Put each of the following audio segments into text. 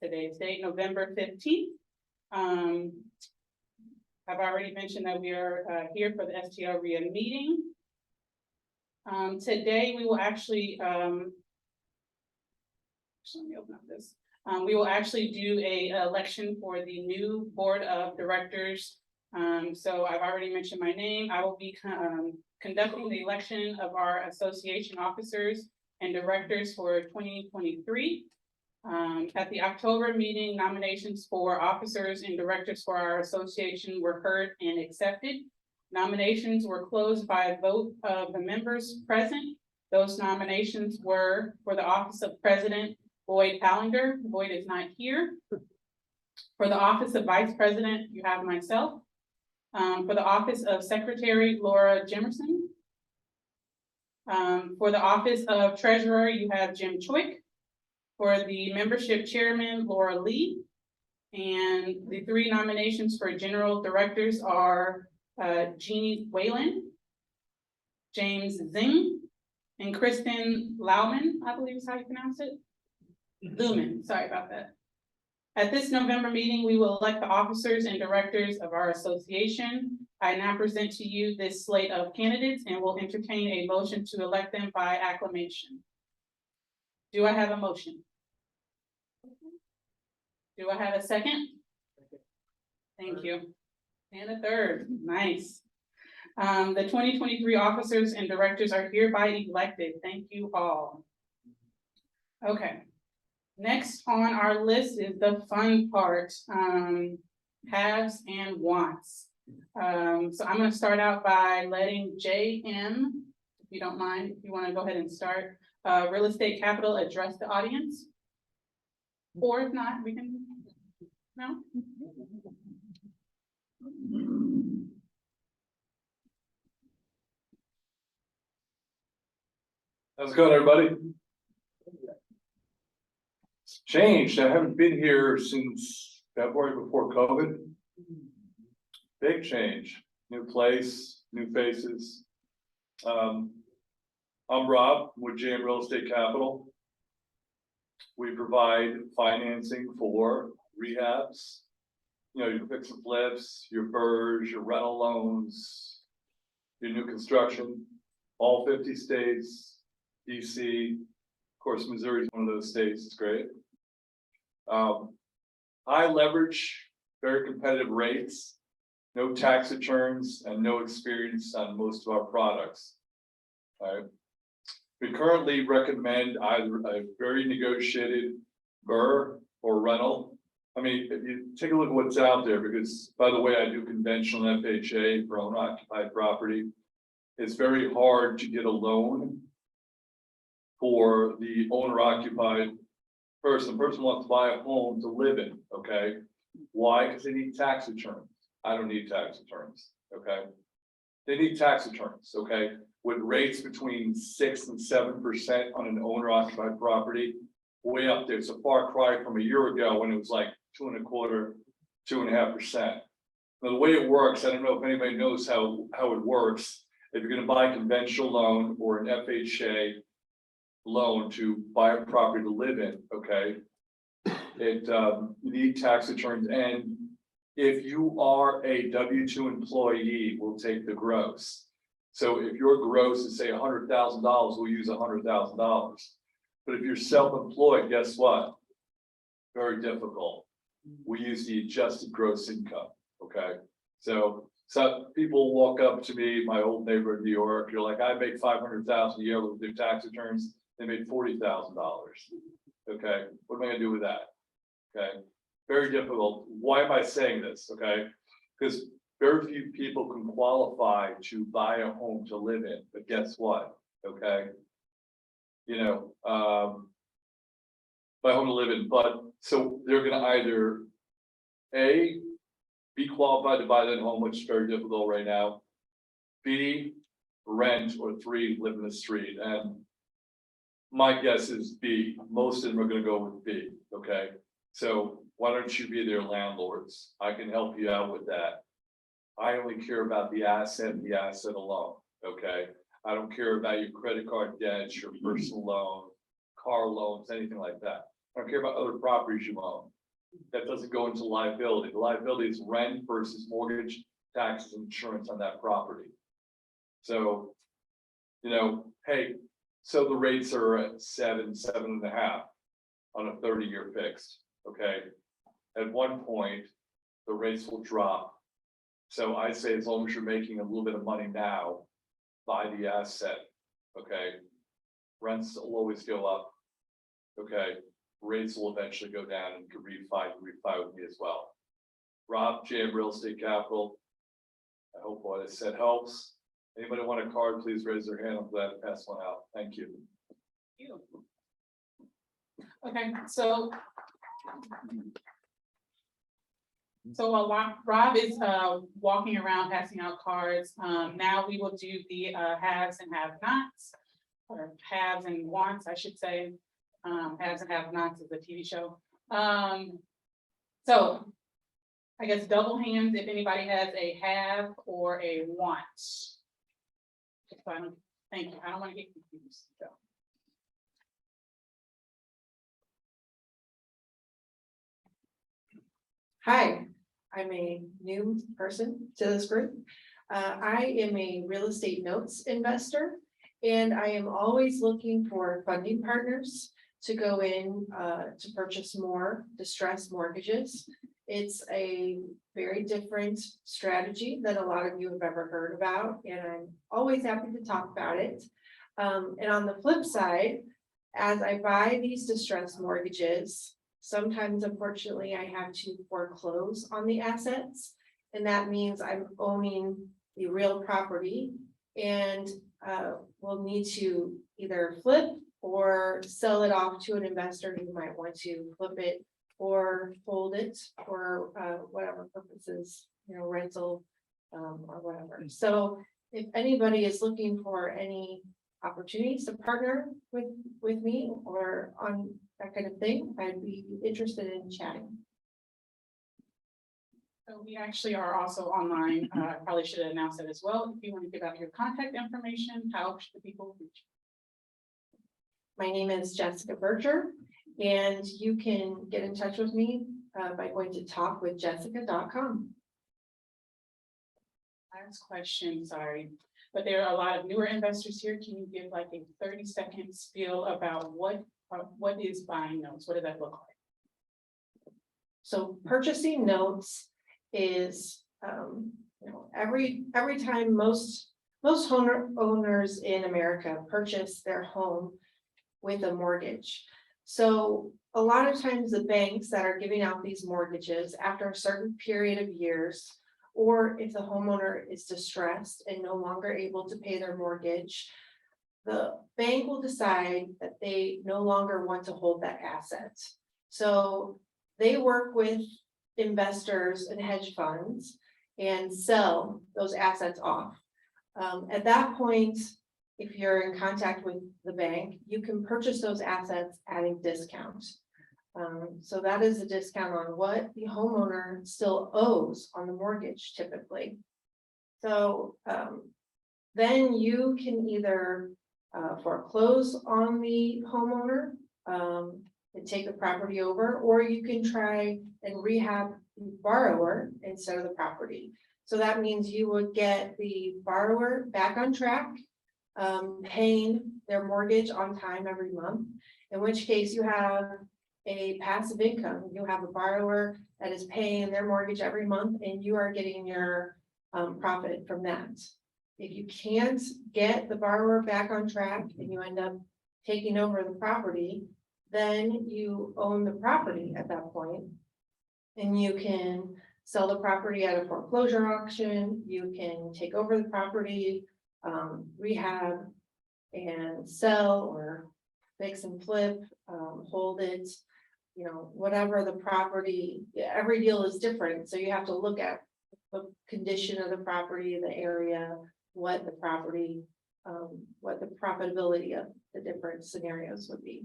today's date, November 15th. I've already mentioned that we are here for the STLREIA meeting. Today we will actually, let me open up this. We will actually do a election for the new board of directors. So I've already mentioned my name. I will be conducting the election of our association officers and directors for 2023. At the October meeting, nominations for officers and directors for our association were heard and accepted. Nominations were closed by a vote of the members present. Those nominations were for the office of president, Boyd Allender. Boyd is not here. For the office of vice president, you have myself. For the office of secretary, Laura Jimerson. For the office of treasurer, you have Jim Choik. For the membership chairman, Laura Lee. And the three nominations for general directors are Jeannie Whalen, James Zing, and Kristen Lauman, I believe is how you pronounce it. Lumen, sorry about that. At this November meeting, we will elect the officers and directors of our association. I now present to you this slate of candidates and will entertain a motion to elect them by acclamation. Do I have a motion? Do I have a second? Thank you. And a third, nice. The 2023 officers and directors are hereby elected. Thank you all. Okay. Next on our list is the fun part, haves and wants. So I'm going to start out by letting JM, if you don't mind, if you want to go ahead and start, Real Estate Capital address the audience. Or if not, we can, no? How's it going, everybody? It's changed. I haven't been here since February before COVID. Big change. New place, new faces. I'm Rob with JM Real Estate Capital. We provide financing for rehabs, you know, your fix and flips, your BRRRRs, your rental loans, your new construction, all 50 states. DC, of course, Missouri is one of those states. It's great. High leverage, very competitive rates, no tax returns, and no experience on most of our products. All right. We currently recommend either a very negotiated BRRRR or rental. I mean, if you take a look at what's out there, because by the way, I do conventional FHA for owner-occupied property. It's very hard to get a loan for the owner-occupied person. The person wants to buy a home to live in, okay? Why? Because they need tax returns. I don't need tax returns, okay? They need tax returns, okay? With rates between 6 and 7% on an owner-occupied property, way up there. It's a far cry from a year ago when it was like 2.25%, 2.5%. Now, the way it works, I don't know if anybody knows how it works. If you're going to buy a conventional loan or an FHA loan to buy a property to live in, okay, you need tax returns, and if you are a W-2 employee, we'll take the gross. So if your gross is say $100,000, we'll use $100,000. But if you're self-employed, guess what? Very difficult. We use the adjusted gross income, okay? So some people walk up to me, my old neighbor in New York, you're like, I make $500,000 a year with their tax returns. They made $40,000. Okay, what am I gonna do with that? Okay, very difficult. Why am I saying this? Okay, because very few people can qualify to buy a home to live in. But guess what? Okay, you know, buy a home to live in. But so they're gonna either A, be qualified to buy that home, which is very difficult right now. B, rent, or 3, live in the street. And my guess is B. Most of them are going to go with B. Okay. So why don't you be their landlords? I can help you out with that. I only care about the asset and the asset alone. Okay. I don't care about your credit card debts, your personal loan, car loans, anything like that. I don't care about other properties you own. That doesn't go into liability. The liability is rent versus mortgage, taxes, and insurance on that property. So, you know, hey, so the rates are at 7.5 on a 30-year fixed, okay? At one point, the rates will drop. So I say as long as you're making a little bit of money now, buy the asset, okay? Rents will always go up, okay? Rates will eventually go down, and you can refi with me as well. Rob, JM Real Estate Capital. I hope what I said helps. Anybody want a card, please raise their hand. I'm glad to pass one out. Thank you. Okay, so while Rob is walking around passing out cards, now we will do the haves and have-nots, or haves and wants, I should say. Haves and have-nots is a TV show. So I guess double hands if anybody has a have or a want. Thank you. I don't want to get confused. So. Hi, I'm a new person to this group. I am a real estate notes investor, and I am always looking for funding partners to go in to purchase more distressed mortgages. It's a very different strategy than a lot of you have ever heard about, and I'm always happy to talk about it. And on the flip side, as I buy these distressed mortgages, sometimes unfortunately I have to foreclose on the assets, and that means I'm owning the real property and will need to either flip or sell it off to an investor who might want to flip it or hold it for whatever purposes, you know, rental or whatever. So if anybody is looking for any opportunities to partner with me or on that kind of thing, I'd be interested in chatting. So we actually are also online. I probably should have announced it as well. If you want to give out your contact information, how should the people reach you? My name is Jessica Berger, and you can get in touch with me by going to talkwithjessica.com. Last question, sorry, but there are a lot of newer investors here. Can you give like a 30-second spiel about what is buying notes? What does that look like? So purchasing notes is, you know, every time most owners in America purchase their home with a mortgage. So a lot of times the banks that are giving out these mortgages after a certain period of years, or if the homeowner is distressed and no longer able to pay their mortgage, the bank will decide that they no longer want to hold that asset. So they work with investors and hedge funds and sell those assets off. At that point, if you're in contact with the bank, you can purchase those assets at a discount. So that is a discount on what the homeowner still owes on the mortgage typically. So then you can either foreclose on the homeowner and take the property over, or you can try and rehab the borrower instead of the property. So that means you would get the borrower back on track, paying their mortgage on time every month, in which case you have a passive income. You have a borrower that is paying their mortgage every month, and you are getting your profit from that. If you can't get the borrower back on track and you end up taking over the property, then you own the property at that point, and you can sell the property at a foreclosure auction. You can take over the property, rehab and sell, or fix and flip, hold it, you know, whatever the property. Every deal is different, so you have to look at the condition of the property, the area, what the property, what the profitability of the different scenarios would be.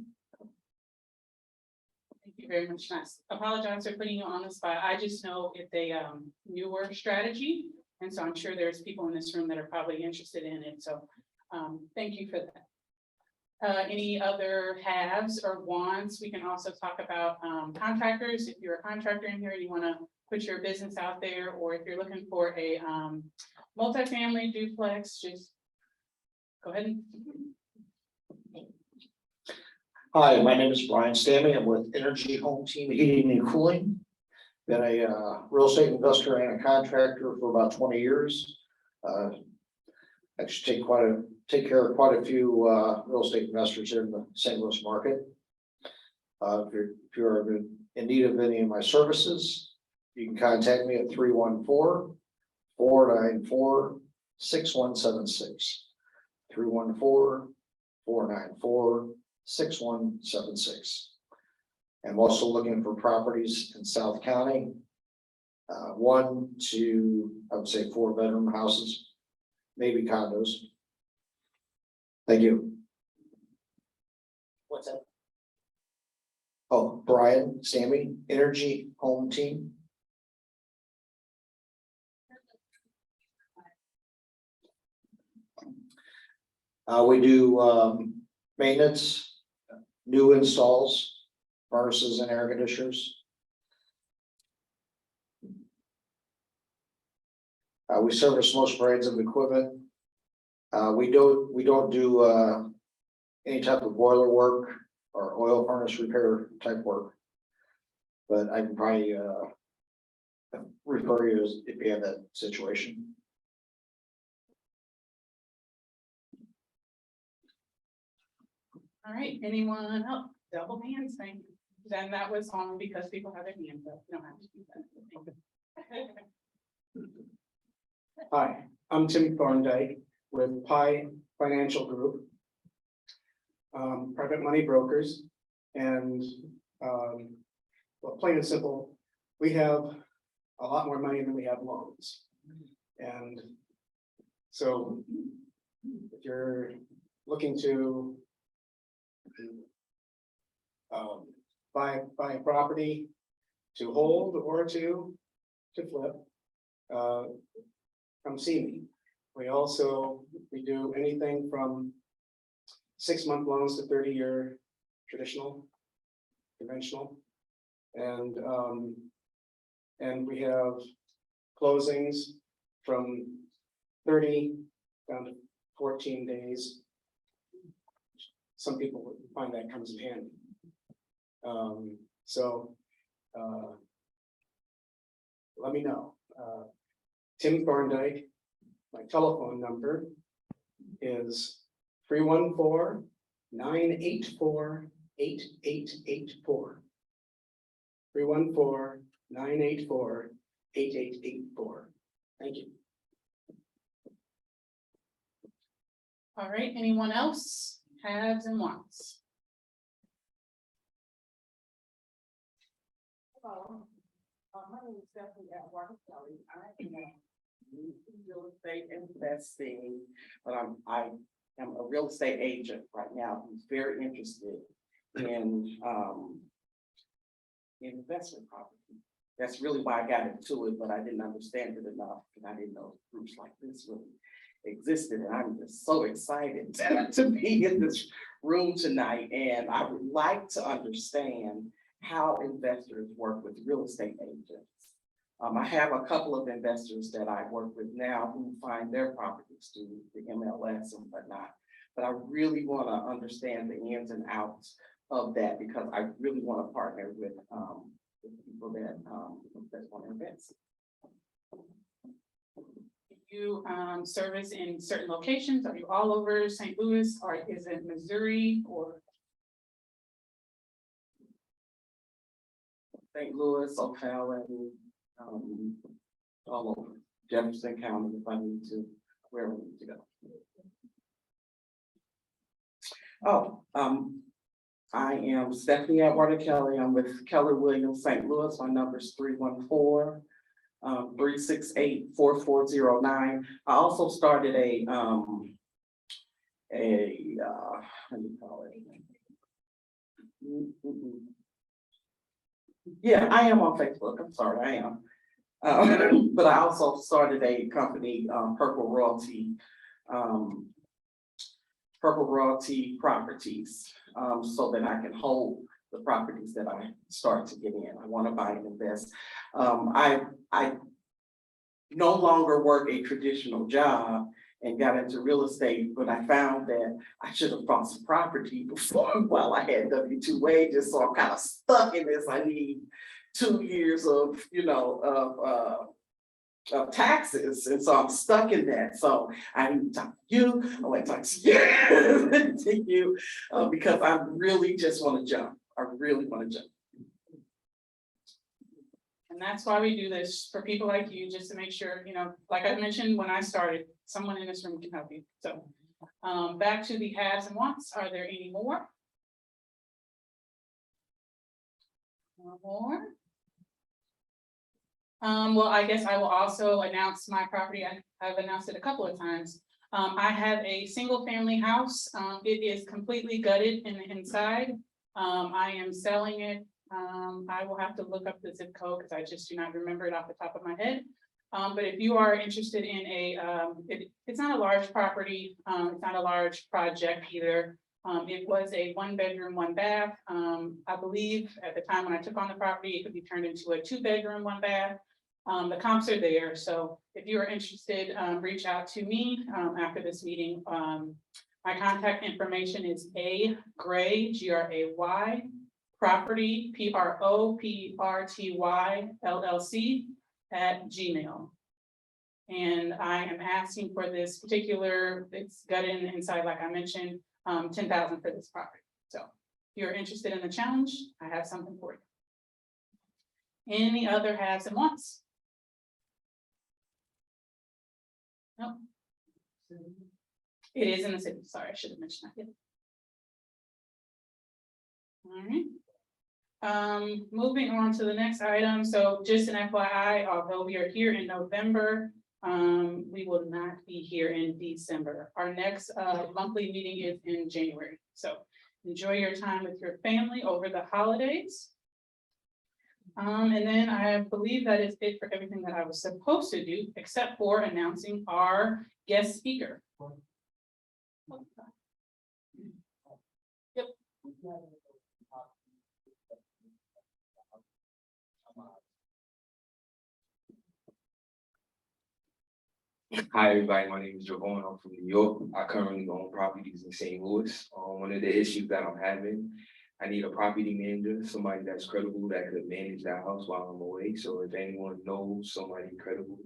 Thank you very much. I apologize for putting you on the spot. I just know it's a newer strategy. And so I'm sure there's people in this room that are probably interested in it. So thank you for that. any other haves or wants. We can also talk about contractors. If you're a contractor in here and you want to put your business out there, or if you're looking for a multifamily duplex, just go ahead and. Hi, my name is Brian Stammy. I'm with Energy Home Team Heating and Cooling. Been a real estate investor and a contractor for about 20 years. Actually take care of quite a few real estate investors here in the St. Louis market. If you're in need of any of my services, you can contact me at 314-494-6176. 314-494-6176. I'm also looking for properties in South County. 1 to, I would say, 4-bedroom houses, maybe condos. Thank you. What's that? Oh, Brian Stammy, Energy Home Team. We do maintenance, new installs, furnaces and air conditioners. We service most brands of equipment. We don't do any type of boiler work or oil furnace repair type work. But I can probably refer you if you have that situation. All right, anyone else? Double hands, thank you. Then that was on because people have their hands up. You don't have to do that. Hi, I'm Tim Thorndike with Pi Financial Group, private money brokers, and well, plain and simple, we have a lot more money than we have loans, and so if you're looking to buy a property to hold or to flip, come see me. We do anything from 6-month loans to 30-year traditional, conventional, and we have closings from 30 down to 14 days. Some people would find that comes in handy. Let me know. Tim Thorndike, my telephone number is 314-984-8884. 314-984-8884. Thank you. All right, anyone else? Haves and wants. Hello, my name is Stephanie Atwater Kelly. I am real estate investing, but I am a real estate agent right now who's very interested in investment property. That's really why I got into it, but I didn't understand it enough, and I didn't know groups like this really existed, and I'm just so excited to be in this room tonight. And I would like to understand how investors work with real estate agents. I have a couple of investors that I work with now who find their properties through the MLS and whatnot, but I really want to understand the ins and outs of that, because I really want to partner with people that want to invest. You service in certain locations? Are you all over St. Louis, or is it Missouri, or? St. Louis, O'Fallon, all over Jefferson County if I need to, wherever I need to go. I am Stephanie Atwater Kelly. I'm with Keller Williams St. Louis. My number is 314-368-4409. I also started a how do you call it? Yeah, I am on Facebook. I'm sorry, I am. But I also started a company, Purple Royalty Purple Royalty Properties, so that I can hold the properties that I start to get in. I want to buy and invest. I no longer work a traditional job and got into real estate, but I found that I should have bought some property before while I had W-2 wages, so I'm kind of stuck in this. I need 2 years of, of taxes, and so I'm stuck in that. So I need to talk to you, I want to talk to you, to you, because I really just want to jump. I really want to jump. And that's why we do this for people like you, just to make sure, like I mentioned when I started, someone in this room can help you. So back to the haves and wants. Are there any more? No more? Well, I guess I will also announce my property. I've announced it a couple of times. I have a single family house. It is completely gutted in the inside. I am selling it. I will have to look up the zip code because I just do not remember it off the top of my head. But if you are interested in it's not a large property, it's not a large project either. It was a 1-bedroom, 1-bath. I believe at the time when I took on the property, it could be turned into a 2-bedroom, 1-bath. The comps are there. So if you are interested, reach out to me after this meeting. My contact information is Gray, Gray, property, PROPRTY LLC @gmail. And I am asking for this particular, it's gutted inside, like I mentioned, $10,000 for this property. So if you're interested in the challenge, I have something for you. Any other haves and wants? No. It is in the city. Sorry, I should have mentioned that. All right. Moving on to the next item. So just an FYI, although we are here in November, we will not be here in December. Our next monthly meeting is in January. So enjoy your time with your family over the holidays. And then I believe that is it for everything that I was supposed to do, except for announcing our guest speaker. Yep. Hi, everybody. My name is Javon. I'm from New York. I currently own properties in St. Louis. One of the issues that I'm having, I need a property manager, somebody that's credible that could manage that house while I'm away. So if anyone knows somebody credible,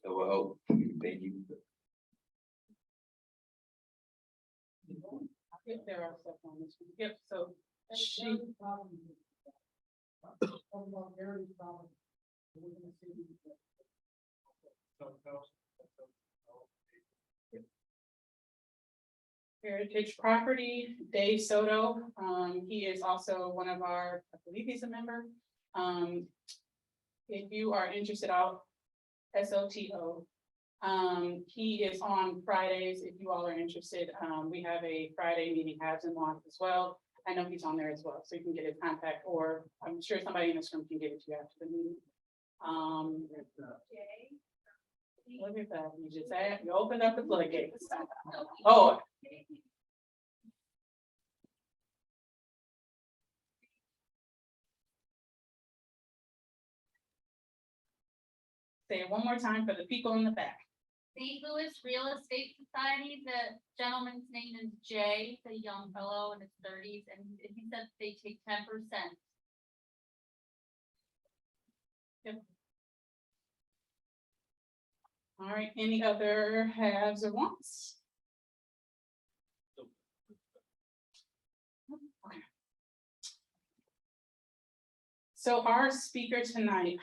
it will help. Thank you. Yep, there are stuff on this one. Yep, so Heritage Property, Dave Soto. He is also one of our, I believe he's a member. If you are interested, SOTO. He is on Fridays. If you all are interested, we have a Friday meeting, haves and wants as well. I know he's on there as well, so you can get his contact, or I'm sure somebody in this room can give it to you after the meeting. Look at that, you just said, you opened up the floodgates. Oh. Say it one more time for the people in the back. St. Louis Real Estate Society, the gentleman's name is Jay, the young fellow in his 30s, and he said they take 10%. Yep. All right, any other haves or wants? Okay. So our speaker tonight,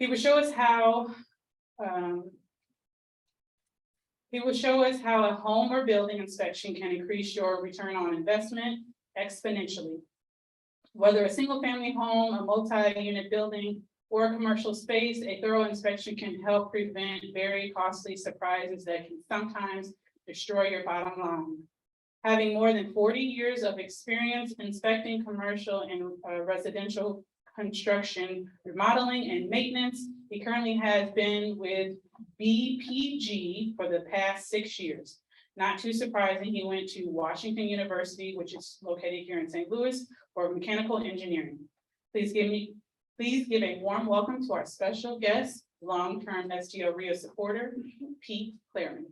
he will show us how a home or building inspection can increase your return on investment exponentially. Whether a single family home, a multi-unit building, or a commercial space, a thorough inspection can help prevent very costly surprises that can sometimes destroy your bottom line. Having more than 40 years of experience inspecting commercial and residential construction, remodeling, and maintenance, He currently has been with BPG for the past 6 years. Not too surprising, he went to Washington University, which is located here in St. Louis, for mechanical engineering. Please give a warm welcome to our special guest, long-term STLREIA supporter, Pete Klarmann.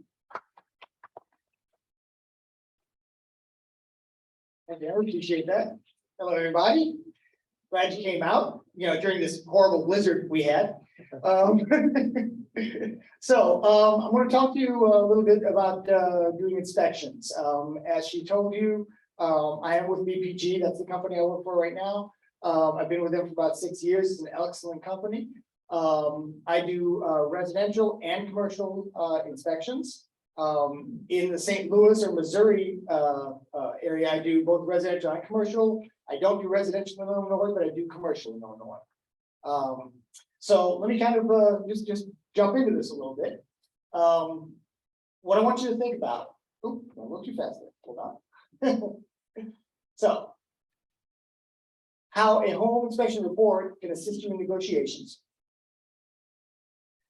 Thank you, I appreciate that. Hello, everybody. Glad you came out, during this horrible blizzard we had. I'm going to talk to you a little bit about doing inspections. As she told you, I am with BPG. That's the company I work for right now. I've been with them for about 6 years. It's an excellent company. I do residential and commercial inspections. In the St. Louis or Missouri area, I do both residential and commercial. I don't do residential in Illinois, but I do commercial in Illinois. So let me kind of just jump into this a little bit. What I want you to think about. Oop, I went too fast there. Hold on. So, how a home inspection report can assist you in negotiations.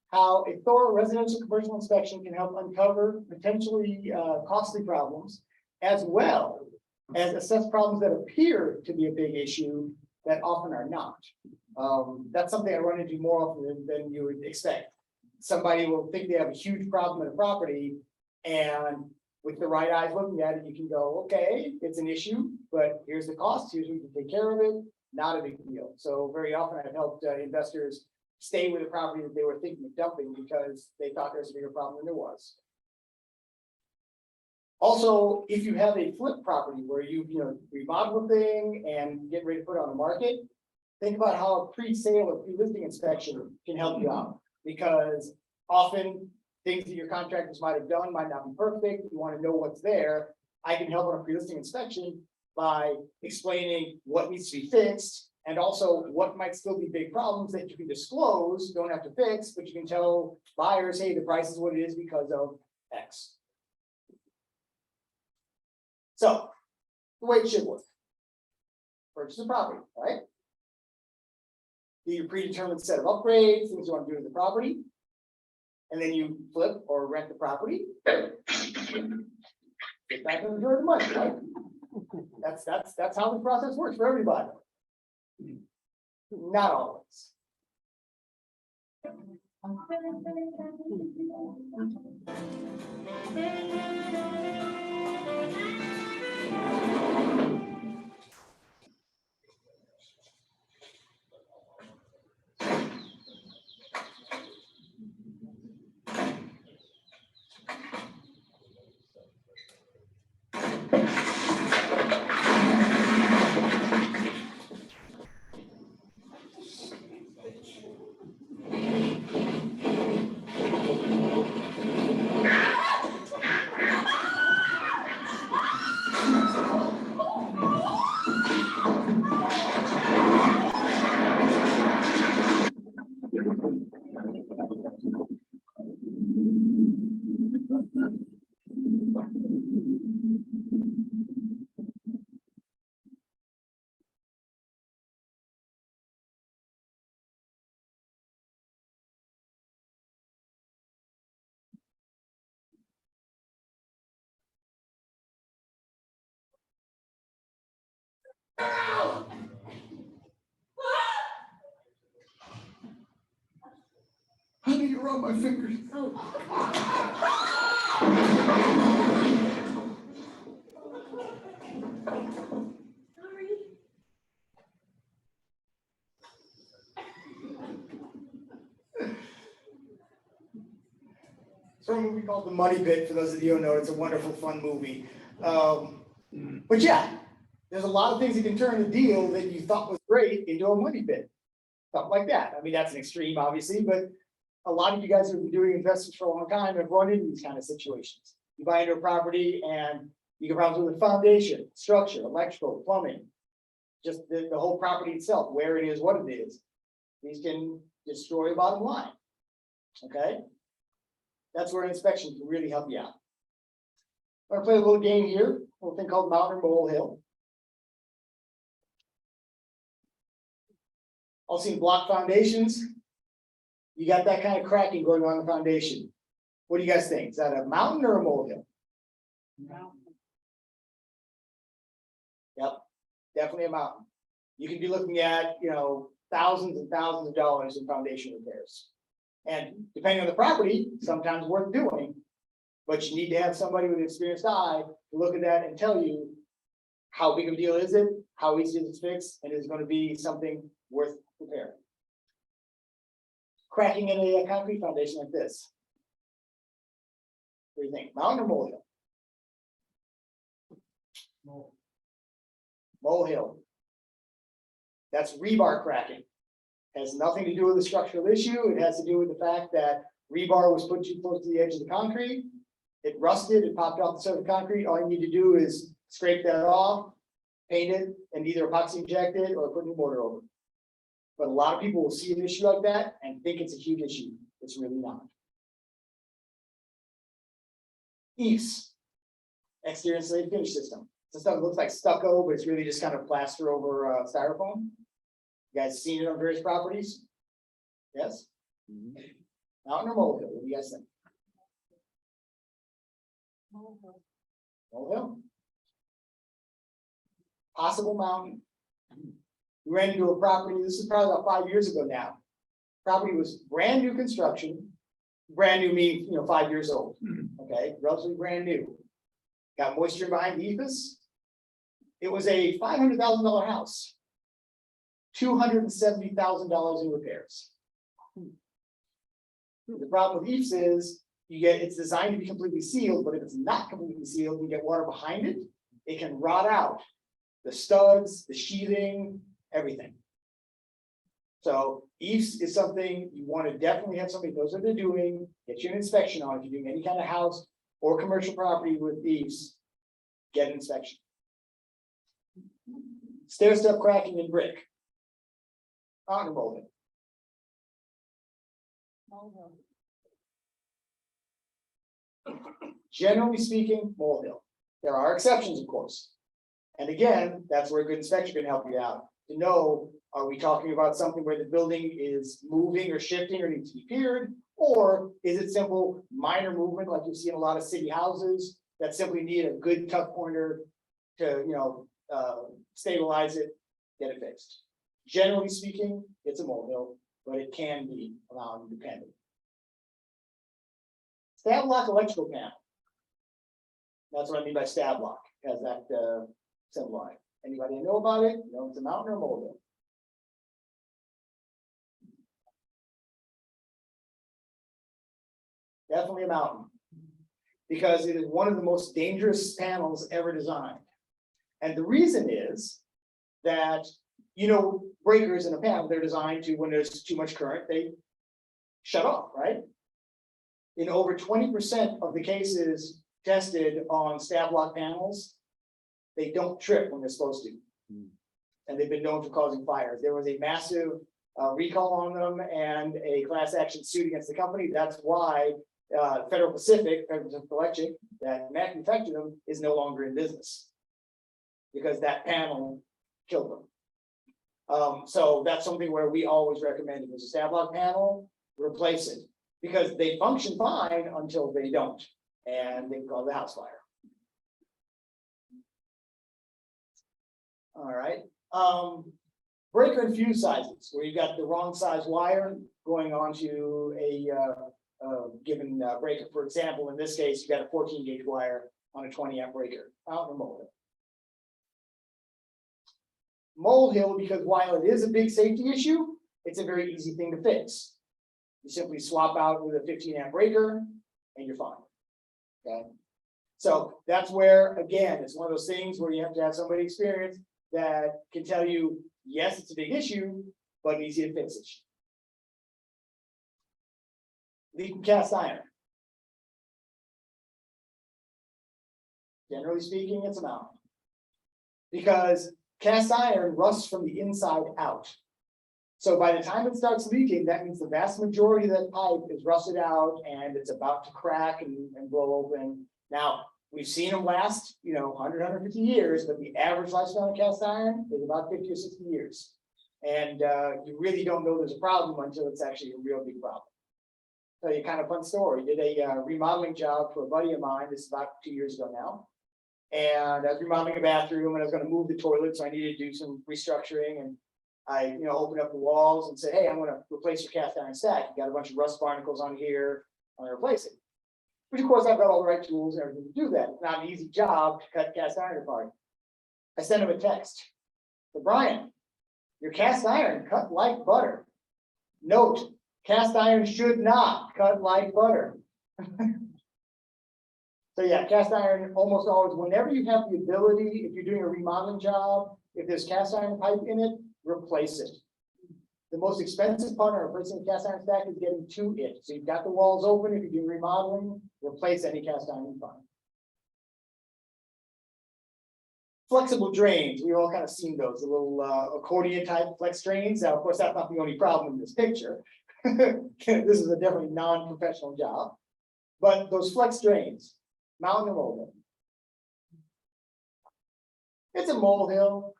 How a thorough residential commercial inspection can help uncover potentially costly problems, as well as assess problems that appear to be a big issue that often are not. That's something I run into more often than you would expect. Somebody will think they have a huge problem in a property, and with the right eyes looking at it, you can go, okay, it's an issue, but here's the cost, here's we can take care of it, not a big deal. So very often I've helped investors stay with a property that they were thinking of dumping because they thought there was a bigger problem than there was. Also, if you have a flip property where you remodel a thing and get ready to put it on the market, think about how a pre-sale or pre-listing inspection can help you out, because often things that your contractors might have done might not be perfect. You want to know what's there. I can help on a pre-listing inspection by explaining what needs to be fixed, and also what might still be big problems that you can disclose, don't have to fix, but you can tell buyers, hey, the price is what it is because of X. So, the way it should work. Purchase a property, right? Do your predetermined set of upgrades, things you want to do to the property. And then you flip or rent the property. Get back and enjoy the money, right? That's how the process works for everybody. Not always. Honey, you're on my fingers. It's from a movie called The Money Pit. For those of you who know, it's a wonderful, fun movie. But yeah, there's a lot of things that can turn a deal that you thought was great into a money pit. Something like that. I mean, that's an extreme, obviously, but a lot of you guys who have been doing investments for a long time have run into these kind of situations. You buy into a property and you get problems with the foundation, structure, electrical, plumbing, just the whole property itself, where it is, what it is. These can destroy the bottom line. Okay? That's where inspection can really help you out. I'm gonna play a little game here, a little thing called Mountain or Molehill. All seen block foundations. You got that kind of cracking going on in the foundation. What do you guys think? Is that a mountain or a molehill? Yep, definitely a mountain. You could be looking at, thousands and thousands of dollars in foundation repairs. And depending on the property, sometimes worth doing. But you need to have somebody with an experienced eye to look at that and tell you how big of a deal is it, how easy is it to fix, and is it going to be something worth repairing. Cracking in a concrete foundation like this. What do you think, mountain or molehill? Molehill. That's rebar cracking. Has nothing to do with the structural issue. It has to do with the fact that rebar was put too close to the edge of the concrete. It rusted, it popped off the surface of the concrete. All you need to do is scrape that off, paint it, and either epoxy inject it or put new mortar over it. But a lot of people will see an issue like that and think it's a huge issue. It's really not. EIFS, exterior insulated finish system. This stuff looks like stucco, but it's really just kind of plaster over styrofoam. You guys seen it on various properties? Yes? Mountain or molehill? What do you guys think? Molehill. Possible mountain. We ran into a property, this is probably about 5 years ago now. Property was brand new construction. Brand new means, 5 years old. Okay, relatively brand new. Got moisture behind the ephes. It was a $500,000 house. $270,000 in repairs. The problem with EIFS is it's designed to be completely sealed, but if it's not completely sealed, you get water behind it, it can rot out. The studs, the sheathing, everything. So EIFS is something you want to definitely have somebody who knows what they're doing, get you an inspection on. If you're doing any kind of house or commercial property with EIFS, get an inspection. Stair step cracking in brick. Mountain or molehill? Generally speaking, molehill. There are exceptions, of course. And again, that's where a good inspection can help you out. To know, are we talking about something where the building is moving or shifting or needs to be piered? Or is it simple minor movement like you see in a lot of city houses that simply need a good tuck pointer to, stabilize it, get it fixed? Generally speaking, it's a molehill, but it can be mountain dependent. Stab lock electrical panel. That's what I mean by stab lock, has that symbol on it. Anybody know about it? Know it's a mountain or molehill? Definitely a mountain. Because it is one of the most dangerous panels ever designed. And the reason is that, breakers in a panel, they're designed to, when there's too much current, they shut off, right? In over 20% of the cases tested on stab lock panels, they don't trip when they're supposed to. And they've been known for causing fires. There was a massive recall on them and a class action suit against the company. That's why Federal Pacific Electric, that manufactured them, is no longer in business. Because that panel killed them. So that's something where we always recommend, if there's a stab lock panel, replace it. Because they function fine until they don't. And they can cause a house fire. All right. Breaker and fuse sizes, where you got the wrong size wire going onto a given breaker. For example, in this case, you got a 14 gauge wire on a 20 amp breaker. Out in the molehill. Molehill, because while it is a big safety issue, it's a very easy thing to fix. You simply swap out with a 15 amp breaker and you're fine. Okay. So that's where, again, it's one of those things where you have to have somebody experienced that can tell you, yes, it's a big issue, but an easy to fix issue. Leak and cast iron. Generally speaking, it's a mountain. Because cast iron rusts from the inside out. So by the time it starts leaking, that means the vast majority of that pipe is rusted out and it's about to crack and blow open. Now, we've seen them last, 100, 150 years, but the average lifespan of cast iron is about 50 or 60 years. And you really don't know there's a problem until it's actually a real big problem. Tell you kind of fun story. Did a remodeling job for a buddy of mine. This is about 2 years ago now. And I was remodeling a bathroom and I was going to move the toilet, so I needed to do some restructuring. And I, opened up the walls and said, "Hey, I'm going to replace your cast iron stack. You got a bunch of rust barnacles on here. I'm going to replace it." Which of course I've got all the right tools and everything to do that. It's not an easy job to cut cast iron apart. I sent him a text. So, "Brian, your cast iron cut like butter. Note, cast iron should not cut like butter." So yeah, cast iron almost always, whenever you have the ability, if you're doing a remodeling job, if there's cast iron pipe in it, replace it. The most expensive part of replacing a cast iron stack is getting to it. So you've got the walls open. If you're doing remodeling, replace any cast iron you find. Flexible drains, we've all kind of seen those, the little accordion type flex drains. Now, of course, that's not the only problem in this picture. This is a definitely non-professional job. But those flex drains, mountain and molehill. It's a molehill.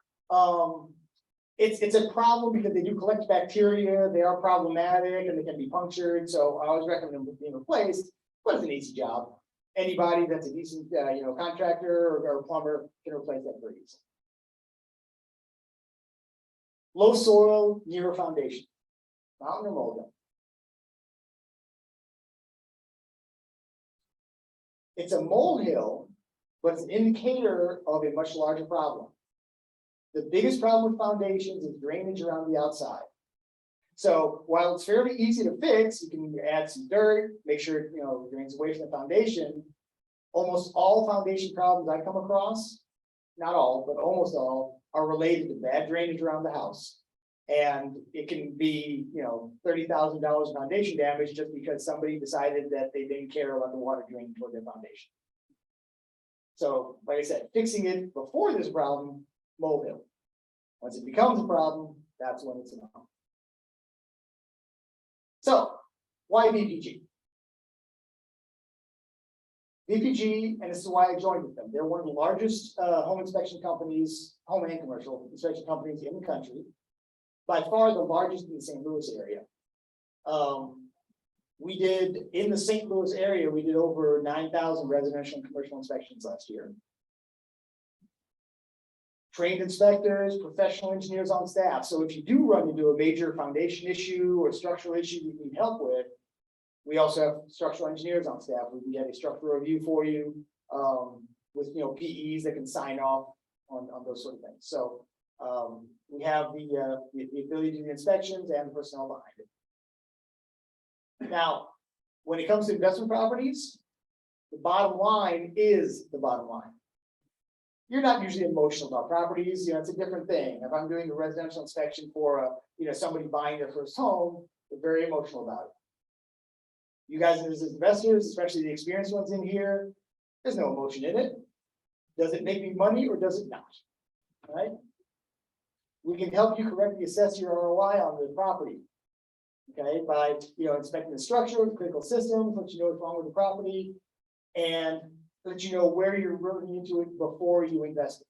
It's a problem because they do collect bacteria, they are problematic, and they can be punctured. So I always recommend them being replaced, but it's an easy job. Anybody that's a decent, contractor or plumber can replace that very easily. Low soil near a foundation, mountain or molehill. It's a molehill, but it's an indicator of a much larger problem. The biggest problem with foundations is drainage around the outside. So while it's fairly easy to fix, you can add some dirt, make sure it drains away from the foundation. Almost all foundation problems I come across, not all, but almost all, are related to bad drainage around the house. And it can be, $30,000 foundation damage just because somebody decided that they didn't care about the water draining toward their foundation. So, like I said, fixing it before there's a problem, molehill. Once it becomes a problem, that's when it's a problem. So, why VPG? VPG, and this is why I joined with them. They're one of the largest home inspection companies, home and commercial inspection companies in the country. By far the largest in the St. Louis area. We did, in the St. Louis area, we did over 9,000 residential and commercial inspections last year. Trained inspectors, professional engineers on staff. So if you do run into a major foundation issue or structural issue you need help with, we also have structural engineers on staff. We can get a structural review for you with PEs that can sign off on those sort of things. So we have the ability to do inspections and the personnel behind it. Now, when it comes to investment properties, the bottom line is the bottom line. You're not usually emotional about properties. It's a different thing. If I'm doing a residential inspection for somebody buying their first home, they're very emotional about it. You guys as investors, especially the experienced ones in here, there's no emotion in it. Does it make me money or does it not? All right. We can help you correctly assess your ROI on the property. Okay, by inspecting the structure, the critical systems, let you know what's wrong with the property, and let you know where you're running into it before you invest it.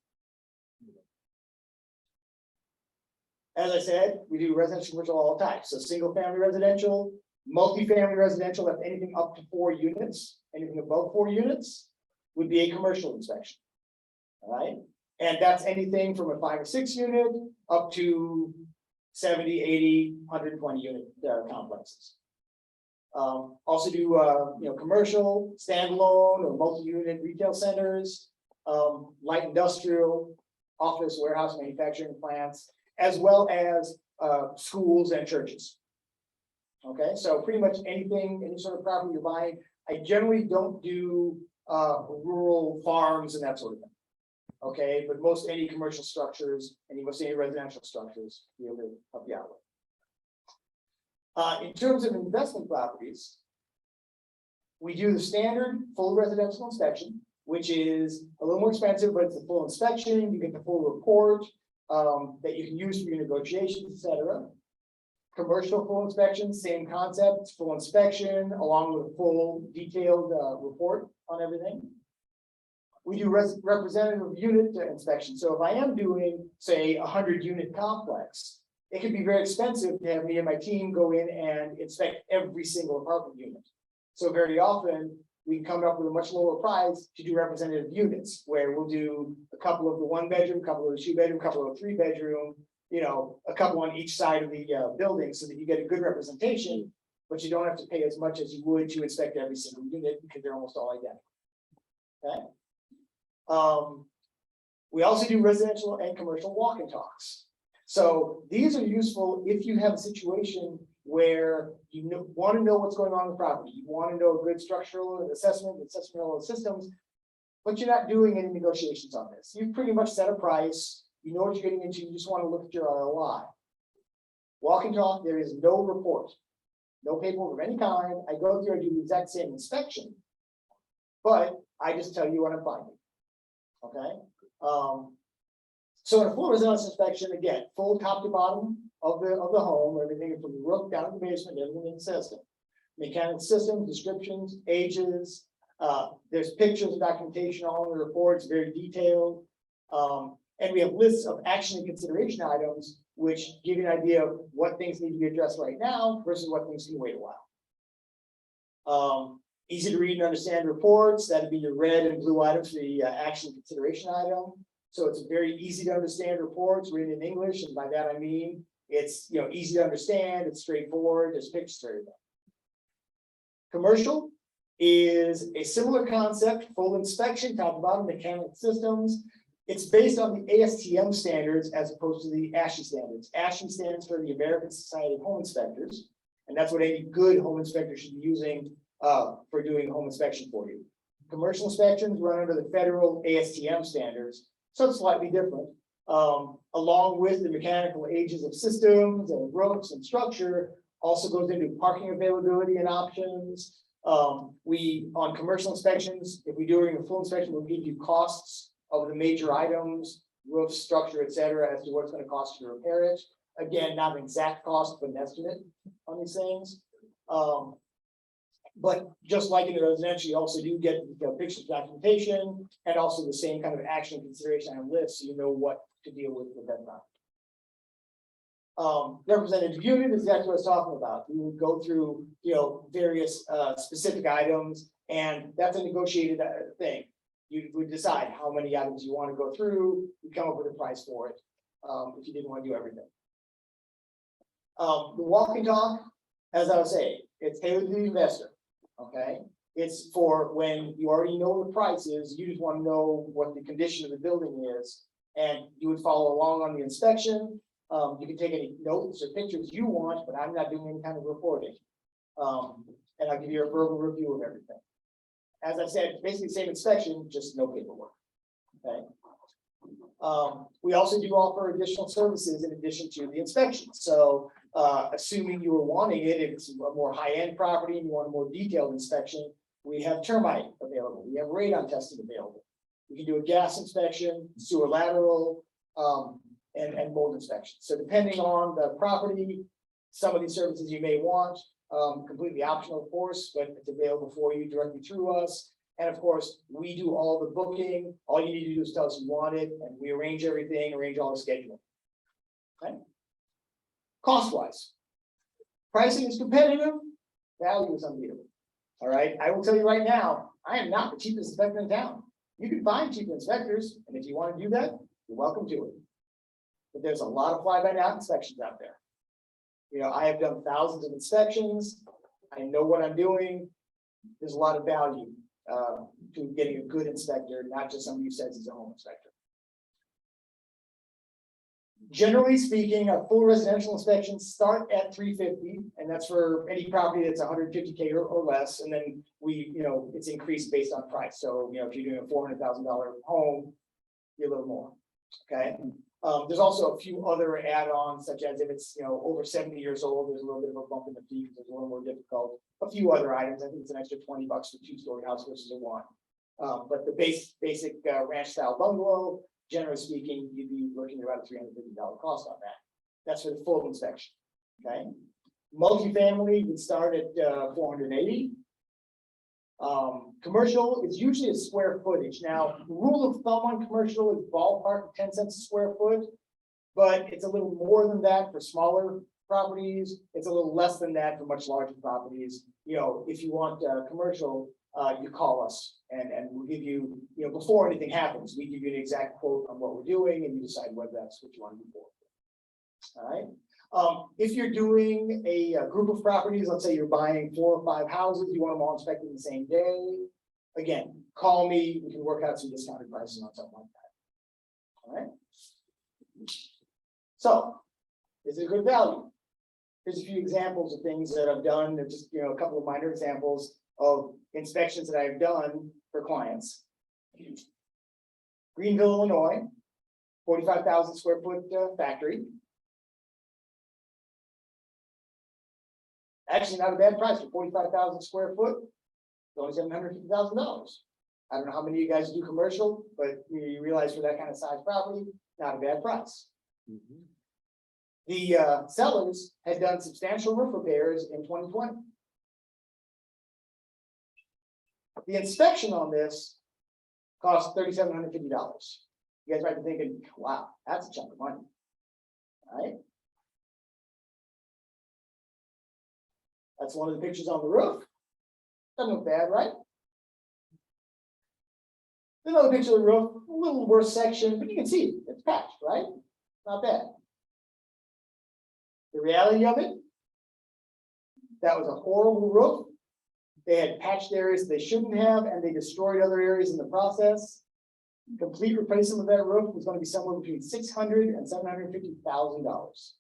As I said, we do residential commercial all types. So single family residential, multifamily residential, that's anything up to 4 units, anything above 4 units would be a commercial inspection. All right. And that's anything from a 5 or 6 unit up to 70, 80, 120 unit complexes. Also do commercial, standalone or multi-unit retail centers, light industrial, office, warehouse, manufacturing plants, as well as schools and churches. Okay, so pretty much anything, any sort of property you're buying. I generally don't do rural farms and that sort of thing. Okay, but most any commercial structures and most any residential structures be able to help you out with. In terms of investment properties, we do the standard full residential inspection, which is a little more expensive, but it's a full inspection. You get the full report that you can use for your negotiations, etc. Commercial full inspection, same concept, full inspection along with a full detailed report on everything. We do representative unit inspection. So if I am doing, say, a 100 unit complex, it can be very expensive to have me and my team go in and inspect every single apartment unit. So very often, we come up with a much lower price to do representative units, where we'll do a couple of the 1 bedroom, couple of the 2 bedroom, couple of the 3 bedroom, you know, a couple on each side of the building, so that you get a good representation, but you don't have to pay as much as you would to inspect every single unit, because they're almost all identical. Okay. We also do residential and commercial walk and talks. So these are useful if you have a situation where you want to know what's going on in the property. You want to know a good structural assessment, assessmental systems, but you're not doing any negotiations on this. You've pretty much set a price. You know what you're getting into. You just want to look at your ROI. Walk and talk, there is no report, no paperwork of any kind. I go through and do the exact same inspection, but I just tell you what I'm finding. Okay. So in a full residence inspection, again, full top to bottom of the home, everything from the roof down to the basement, everything in the system. Mechanical systems, descriptions, ages, there's pictures and documentation all in the reports, very detailed. And we have lists of action and consideration items, which give you an idea of what things need to be addressed right now versus what things can wait a while. Easy to read and understand reports, that'd be your red and blue items for the action consideration item. So it's a very easy to understand reports written in English, and by that I mean it's easy to understand, it's straightforward, there's pictures for everything. Commercial is a similar concept, full inspection, top to bottom, mechanical systems. It's based on the ASTM standards as opposed to the ASHI standards. ASHI stands for the American Society of Home Inspectors, and that's what any good home inspector should be using for doing home inspection for you. Commercial inspections run under the federal ASTM standards, so it's slightly different. Along with the mechanical ages of systems and roofs and structure, also goes into parking availability and options. We, on commercial inspections, if we do a full inspection, we'll give you costs of the major items, roof, structure, et cetera, as to what it's going to cost you to repair it. Again, not an exact cost, but an estimate on these things. But just like in the residential, you also do get pictures, documentation, and also the same kind of action consideration on list, so you know what to deal with that time. Representative unit is exactly what I was talking about. We would go through, various specific items, and that's a negotiated thing. You would decide how many items you want to go through. You come up with a price for it. If you didn't want to do everything. The walk and talk, as I was saying, it's tailored to the investor. Okay, it's for when you already know what the price is, you just want to know what the condition of the building is, and you would follow along on the inspection. You can take any notes or pictures you want, but I'm not doing any kind of reporting. And I'll give you a verbal review of everything. As I said, basically the same inspection, just no paperwork. Okay. We also do offer additional services in addition to the inspection. So assuming you were wanting it, if it's a more high-end property and you want a more detailed inspection, we have termite available. We have radon testing available. We can do a gas inspection, sewer lateral, and mold inspection. So depending on the property, some of these services you may want, completely optional, of course, but it's available for you directly through us. And of course, we do all the booking. All you need to do is tell us you want it, and we arrange everything, arrange all the scheduling. Okay. Cost-wise, pricing is competitive, value is unbeatable. All right, I will tell you right now, I am not the cheapest inspector in town. You can find cheap inspectors, and if you want to do that, you're welcome to it. But there's a lot of fly-by-night inspections out there. I have done thousands of inspections. I know what I'm doing. There's a lot of value to getting a good inspector, not just somebody who says he's a home inspector. Generally speaking, our full residential inspections start at $350, and that's for any property that's $150K or less. And then it's increased based on price. So, if you're doing a $400,000 home, you're a little more. Okay. There's also a few other add-ons, such as if it's over 70 years old, there's a little bit of a bump in the fee because it's a little more difficult. A few other items, I think it's an extra $20 for 2-story house versus a 1. But the basic ranch style bungalow, generally speaking, you'd be looking at about a $350 cost on that. That's for the full inspection. Okay. Multifamily would start at $480. Commercial is usually a square footage. Now, the rule of thumb on commercial is ballpark 10 cents a square foot. but it's a little more than that for smaller properties. It's a little less than that for much larger properties. You know, if you want, commercial, you call us and we'll give you, you know, before anything happens, we give you an exact quote on what we're doing and you decide whether that's what you want to do for it. All right. If you're doing a group of properties, let's say you're buying 4 or 5 houses, you want them all inspected the same day. Again, call me, we can work out some discounted prices on something like that. All right. So, is it a good value? Here's a few examples of things that I've done, they're just, you know, a couple of minor examples of inspections that I've done for clients. Greenville, Illinois, 45,000 square foot factory. Actually, not a bad price for 45,000 square foot. It's only $750,000. I don't know how many of you guys do commercial, but you realize for that kind of size property, not a bad price. The sellers had done substantial roof repairs in 2020. The inspection on this cost $3,750. You guys might be thinking, wow, that's a chunk of money. All right. That's one of the pictures on the roof. Doesn't look bad, right? Another picture of the roof, a little worse section, but you can see it's patched, right? Not bad. The reality of it, that was a horrible roof. They had patched areas they shouldn't have, and they destroyed other areas in the process. Complete replacement of that roof was going to be somewhere between $600,000 and $750,000.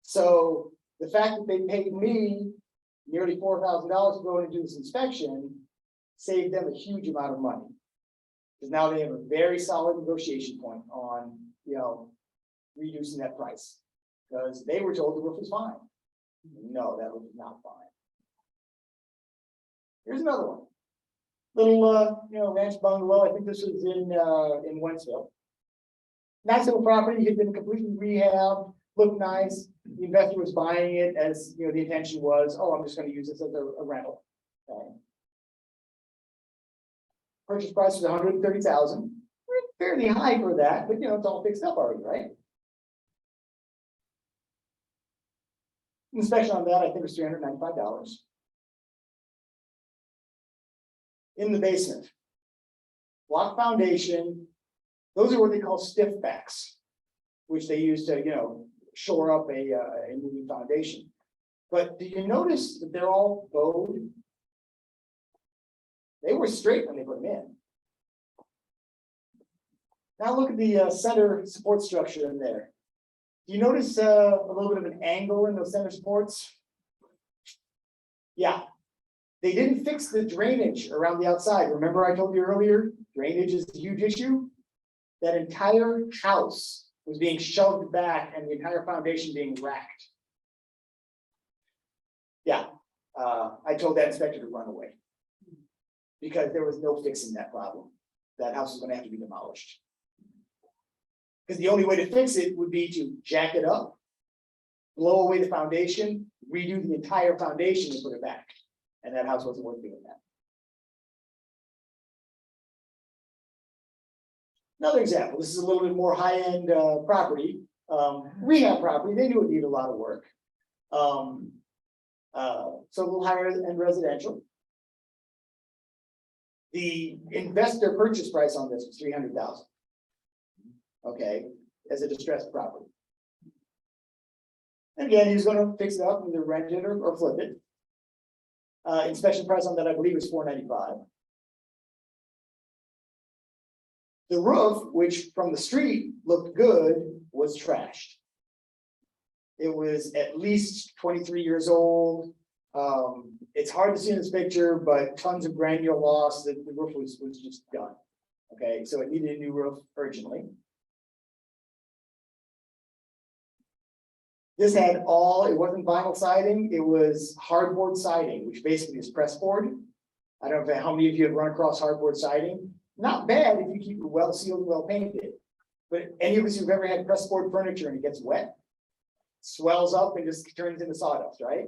So the fact that they paid me nearly $4,000 to go in and do this inspection saved them a huge amount of money. Because now they have a very solid negotiation point on, you know, reducing that price. Because they were told the roof was fine. No, that roof is not fine. Here's another one. Little, you know, ranch bungalow. I think this was in Wentzville. Nice little property. Had been completely rehabbed. Looked nice. The investor was buying it as, you know, the intention was, oh, I'm just going to use this as a rental. Okay. Purchase price was $130,000. Fairly high for that, but you know, it's all fixed up already, right? Inspection on that, I think, was $395. In the basement, block foundation. Those are what they call stiff backs, which they use to, you know, shore up a moving foundation. But do you notice that they're all bowed? They were straight when they put them in. Now look at the center support structure in there. Do you notice a little bit of an angle in those center supports? Yeah. They didn't fix the drainage around the outside. Remember I told you earlier, drainage is a huge issue? That entire house was being shoved back and the entire foundation being racked. Yeah, I told that inspector to run away. Because there was no fixing that problem. That house is going to have to be demolished. Because the only way to fix it would be to jack it up, blow away the foundation, redo the entire foundation and put it back. And that house wasn't worth doing that. Another example, this is a little bit more high-end property, rehab property. They knew it needed a lot of work. So a little higher end residential. The investor purchase price on this was $300,000. Okay, as a distressed property. And again, he's going to fix it up, either rent it or flip it. Inspection price on that, I believe, is $495. The roof, which from the street looked good, was trashed. It was at least 23 years old. It's hard to see in this picture, but tons of granule loss. The roof was just done. Okay, so it needed a new roof urgently. This had it wasn't vinyl siding, it was hardboard siding, which basically is pressboard. I don't know how many of you have run across hardboard siding. Not bad if you keep it well sealed, well painted. But any of us who've ever had pressboard furniture and it gets wet, swells up and just turns into sawdust, right?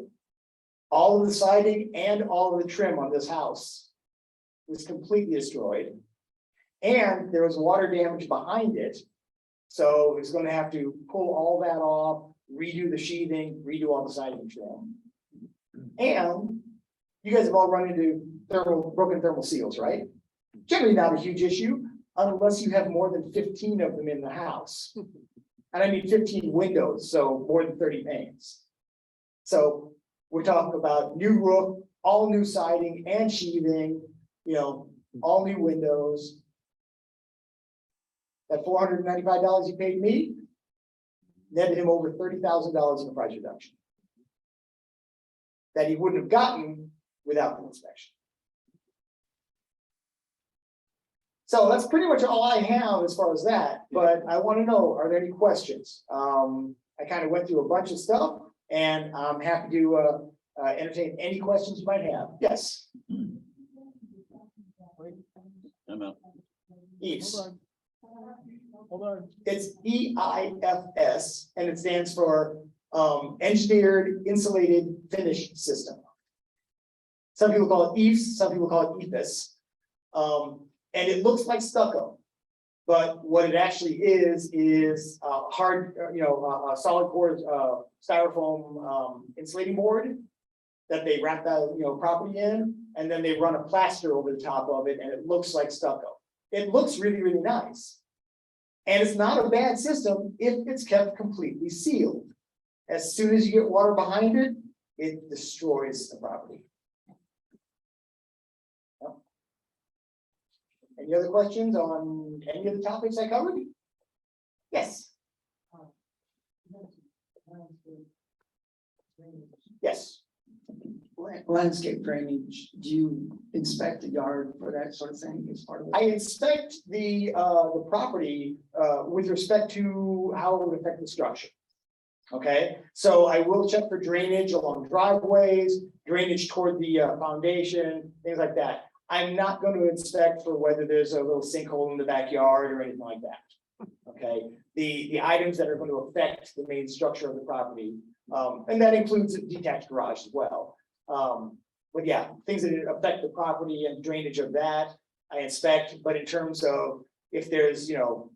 All of the siding and all of the trim on this house was completely destroyed. And there was water damage behind it So it's gonna have to pull all that off, redo the sheathing, redo all the siding trim. And you guys have all run into broken thermal seals, right? Generally not a huge issue unless you have more than 15 of them in the house. And I mean 15 windows, so more than 30 panes. So we're talking about new roof, all new siding and sheathing, all new windows. That $495 you paid me netted him over $30,000 in a price reduction that he wouldn't have gotten without the inspection. So that's pretty much all I have as far as that, but I want to know, are there any questions? I kind of went through a bunch of stuff and I'm happy to entertain any questions you might have. Yes. I'm out. Eves. Hold on. It's EIFS and it stands for Engineered Insulated Finish System. Some people call it EIFS, some people call it EIFS. And it looks like stucco, but what it actually is hard, a solid core styrofoam insulating board that they wrap that property in, and then they run a plaster over the top of it, and it looks like stucco. It looks really, really nice. And it's not a bad system if it's kept completely sealed. As soon as you get water behind it, it destroys the property. Yep. Any other questions on any of the topics I covered? Yes. Yes. Landscape drainage, do you inspect the yard for that sort of thing as part of it? I inspect the property with respect to how it would affect the structure. Okay, so I will check for drainage along driveways, drainage toward the foundation, things like that. I'm not going to inspect for whether there's a little sinkhole in the backyard or anything like that. Okay, the items that are going to affect the main structure of the property, and that includes a detached garage as well. But yeah, things that affect the property and drainage of that, I inspect. But in terms of if there's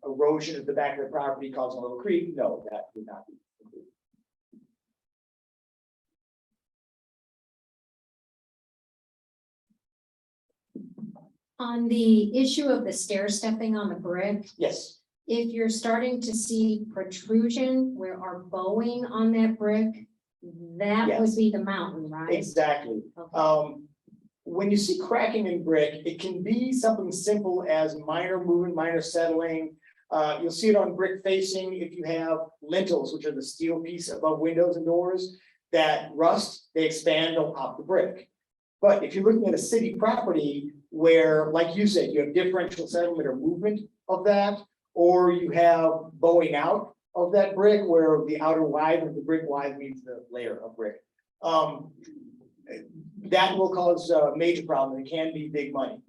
erosion at the back of the property causing a little creek, no, that would not be. On the issue of the stair stepping on the brick, Yes. if you're starting to see protrusion where our bowing on that brick, that Yes. would be the mountain, right? Exactly. Okay. When you see cracking in brick, it can be something simple as minor movement, minor settling. You'll see it on brick facing if you have lintels, which are the steel piece above windows and doors that rust, they expand, they'll pop the brick. But if you're looking at a city property where, like you said, you have differential settlement or movement of that, or you have bowing out of that brick where the outer wide of the brick wide means the layer of brick. That will cause a major problem. It can be big money.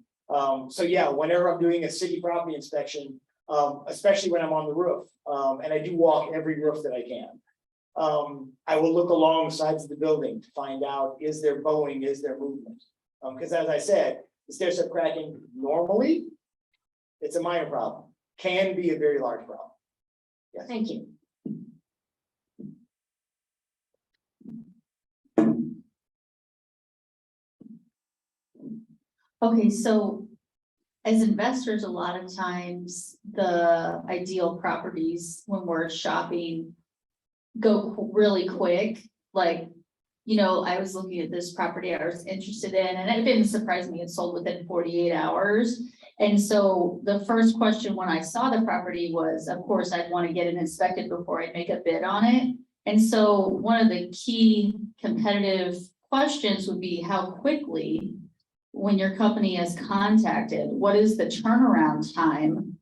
So yeah, whenever I'm doing a city property inspection, especially when I'm on the roof, and I do walk every roof that I can, I will look along the sides of the building to find out, is there bowing, is there movement? Because as I said, the stair step cracking normally, it's a minor problem, can be a very large problem. Yes. Thank you. Okay, so as investors, a lot of times the ideal properties when we're shopping go really quick. Like, I was looking at this property I was interested in, and it didn't surprise me, it sold within 48 hours. And so the first question when I saw the property was, of course, I'd want to get it inspected before I make a bid on it. And so one of the key competitive questions would be how quickly, when your company is contacted, what is the turnaround time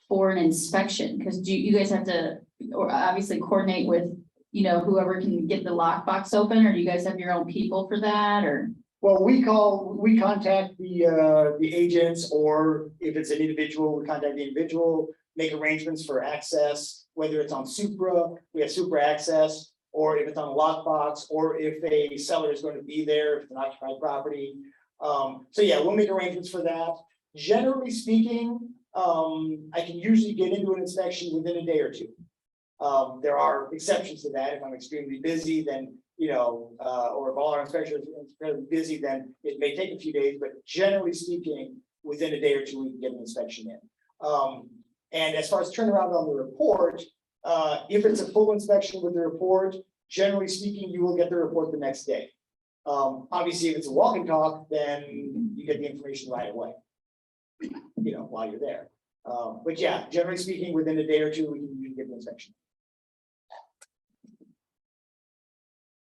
for an inspection? Because do you guys have to, or obviously coordinate with, whoever can get the lockbox open, or do you guys have your own people for that, or? Well, we contact the agents, or if it's an individual, we contact the individual, make arrangements for access, whether it's on Supra, we have Supra access, or if it's on a lockbox, or if a seller is going to be there, if it's an occupied property. So yeah, we'll make arrangements for that. Generally speaking, I can usually get into an inspection within a day or two. There are exceptions to that. If I'm extremely busy, then, or if all our inspectors are incredibly busy, then it may take a few days, but generally speaking, within a day or two, we can get an inspection in. And as far as turnaround on the report, if it's a full inspection with the report, generally speaking, you will get the report the next day. Obviously, if it's a walk and talk, then you get the information right away, while you're there. But yeah, generally speaking, within a day or two, we can get the inspection.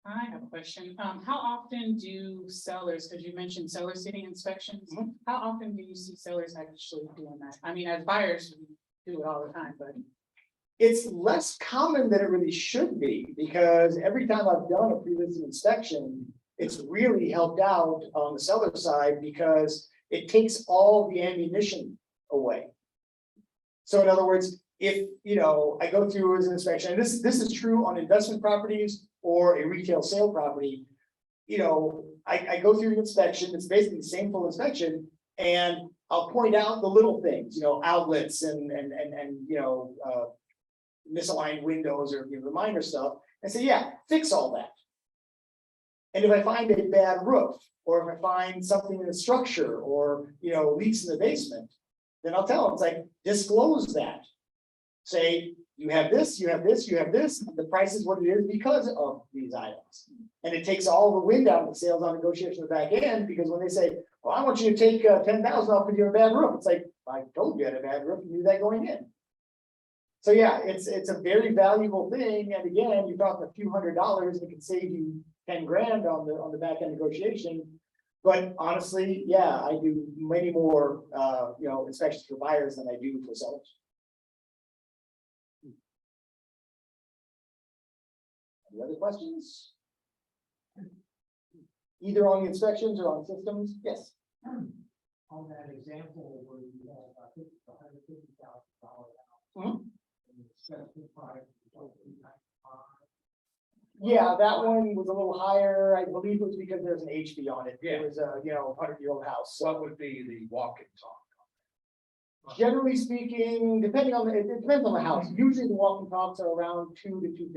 I have a question. How often do sellers, because you mentioned seller sitting inspections, how often do you see sellers actually doing that? I mean, as buyers, we do it all the time, but. It's less common than it really should be, because every time I've done a pre-listing inspection, it's really helped out on the seller side because it takes all the ammunition away. So in other words, if, I go through as an inspection, and this is true on investment properties or a retail sale property, I go through the inspection, it's basically the same full inspection, and I'll point out the little things, outlets and misaligned windows or reminder stuff, and say, yeah, fix all that. And if I find a bad roof, or if I find something in the structure, or leaks in the basement, then I'll tell them, it's like, disclose that. Say, you have this, you have this, you have this, the price is what it is because of these items. And it takes all the wind out of the sales on negotiation at the back end, because when they say, well, I want you to take 10,000 off because you have a bad roof, it's like, I told you I had a bad roof, you knew that going in. So yeah, it's a very valuable thing, and again, you're talking a few $100s, and it can save you 10 grand on the back end negotiation. But honestly, yeah, I do many more inspections for buyers than I do for sellers. Any other questions? Either on the inspections or on systems? Yes. On that example where you have, I think, $150,000. Yeah, that one was a little higher. I believe it was because there's an HB on it. It was a 100-year-old house. What would be the walk-in talk? Generally speaking, depending on it depends on the house. Usually the walk-in talks are around $200 to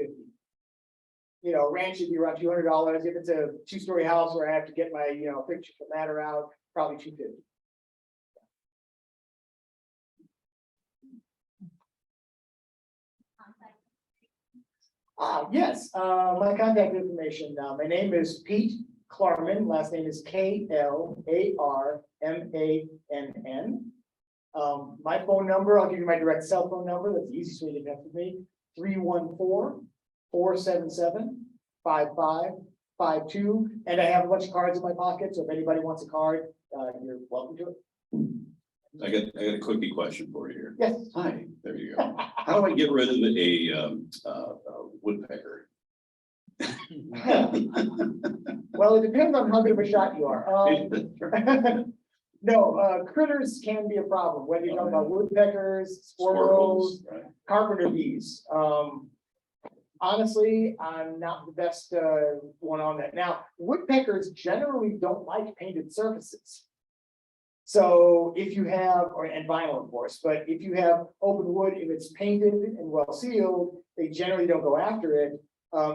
$250. Ranch would be around $200. If it's a 2-story house where I have to get my fixture from ladder out, probably $250. Yes, my contact information. My name is Pete Klarmann. Last name is Klarmann. My phone number, I'll give you my direct cell phone number. That's the easiest way to connect with me. 314-477-5552. And I have a bunch of cards in my pocket. So if anybody wants a card, you're welcome to it. I got a quickie question for you here. Yes. Hi, there you go. How do I get rid of a woodpecker? Well, it depends on how good of a shot you are. No, critters can be a problem, whether you're talking about woodpeckers, squirrels, Right. carpenter bees. Honestly, I'm not the best one on that. Now, woodpeckers generally don't like painted surfaces. So if you have, and vinyl, of course, but if you have open wood, if it's painted and well sealed, they generally don't go after it.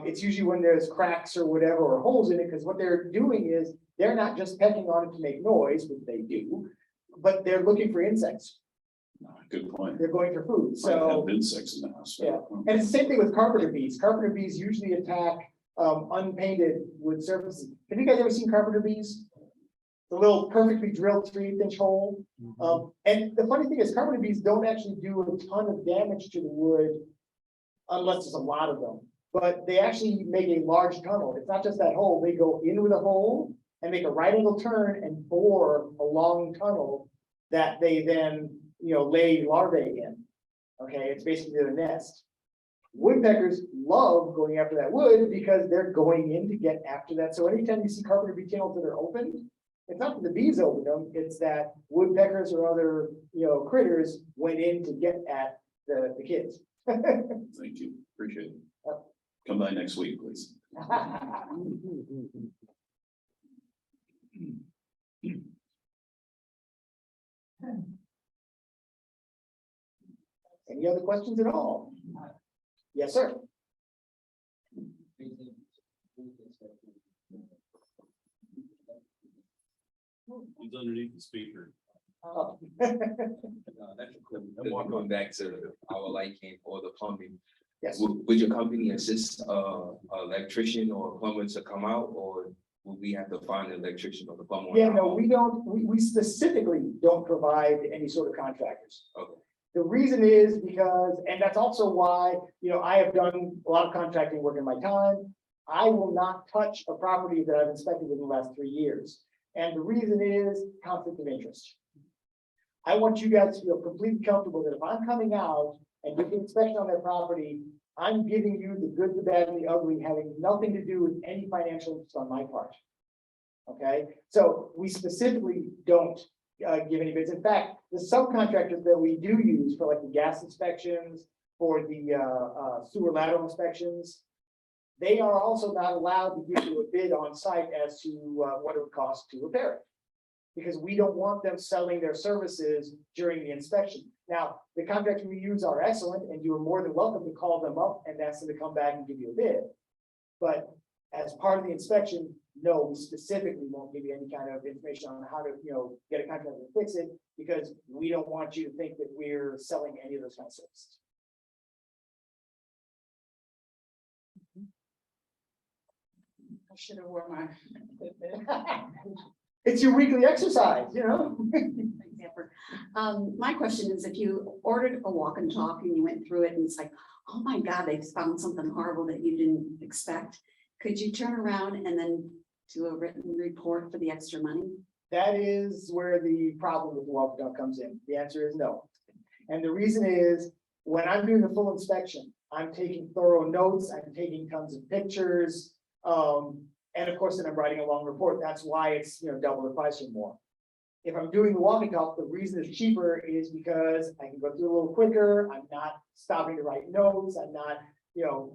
It's usually when there's cracks or whatever, or holes in it, because what they're doing is they're not just pecking on it to make noise, which they do, but they're looking for insects. Good point. They're going for food. I So, have insects in the house. yeah. And it's the same thing with carpenter bees. Carpenter bees usually attack unpainted wood surfaces. Have you guys ever seen carpenter bees? The little perfectly drilled 3/8 hole. And the funny thing is, carpenter bees don't actually do a ton of damage to the wood unless there's a lot of them. But they actually make a large tunnel. It's not just that hole. They go in with a hole and make a right angle turn and bore a long tunnel that they then, lay larvae in. Okay, it's basically their nest. Woodpeckers love going after that wood because they're going in to get after that. So anytime you see carpenter bee tunnels that are open, it's not that the bees opened them, it's that woodpeckers or other, critters went in to get at the kids. Thank you. Appreciate it. Come by next week, please. Any other questions at all? Yes, sir. He's underneath the speaker. Oh. Going back to our lighting or the plumbing, Yes. would your company assist electrician or plumber to come out, or would we have to find an electrician or the plumber? on Yeah, our no, own? we don't, we specifically don't provide any sort of contractors. Okay. The reason is because, and that's also why, I have done a lot of contracting work in my time. I will not touch a property that I've inspected within the last 3 years. And the reason is conflict of interest. I want you guys to feel completely comfortable that if I'm coming out and doing an inspection on that property, I'm giving you the good, the bad, and the ugly, having nothing to do with any financial interest on my part. Okay, so we specifically don't give any bids. In fact, the subcontractors that we do use for like the gas inspections, for the sewer lateral inspections, they are also not allowed to give you a bid on site as to what it would cost to repair it. Because we don't want them selling their services during the inspection. Now, the contractors we use are excellent, and you are more than welcome to call them up and ask them to come back and give you a bid. But as part of the inspection, no, we specifically won't give you any kind of information on how to, get a contractor to fix it, because we don't want you to think that we're selling any of those kind of services. I should have worn my. It's your weekly exercise, My question is, if you ordered a walk and talk and you went through it and it's like, oh my God, they found something horrible that you didn't expect, could you turn around and then do a written report for the extra money? That is where the problem with the walk and talk comes in. The answer is no. And the reason is, when I'm doing a full inspection, I'm taking thorough notes, I'm taking tons of pictures. And of course, then I'm writing a long report. That's why it's, double the price or more. If I'm doing the walk and talk, the reason it's cheaper is because I can go through a little quicker. I'm not stopping to write notes. I'm not,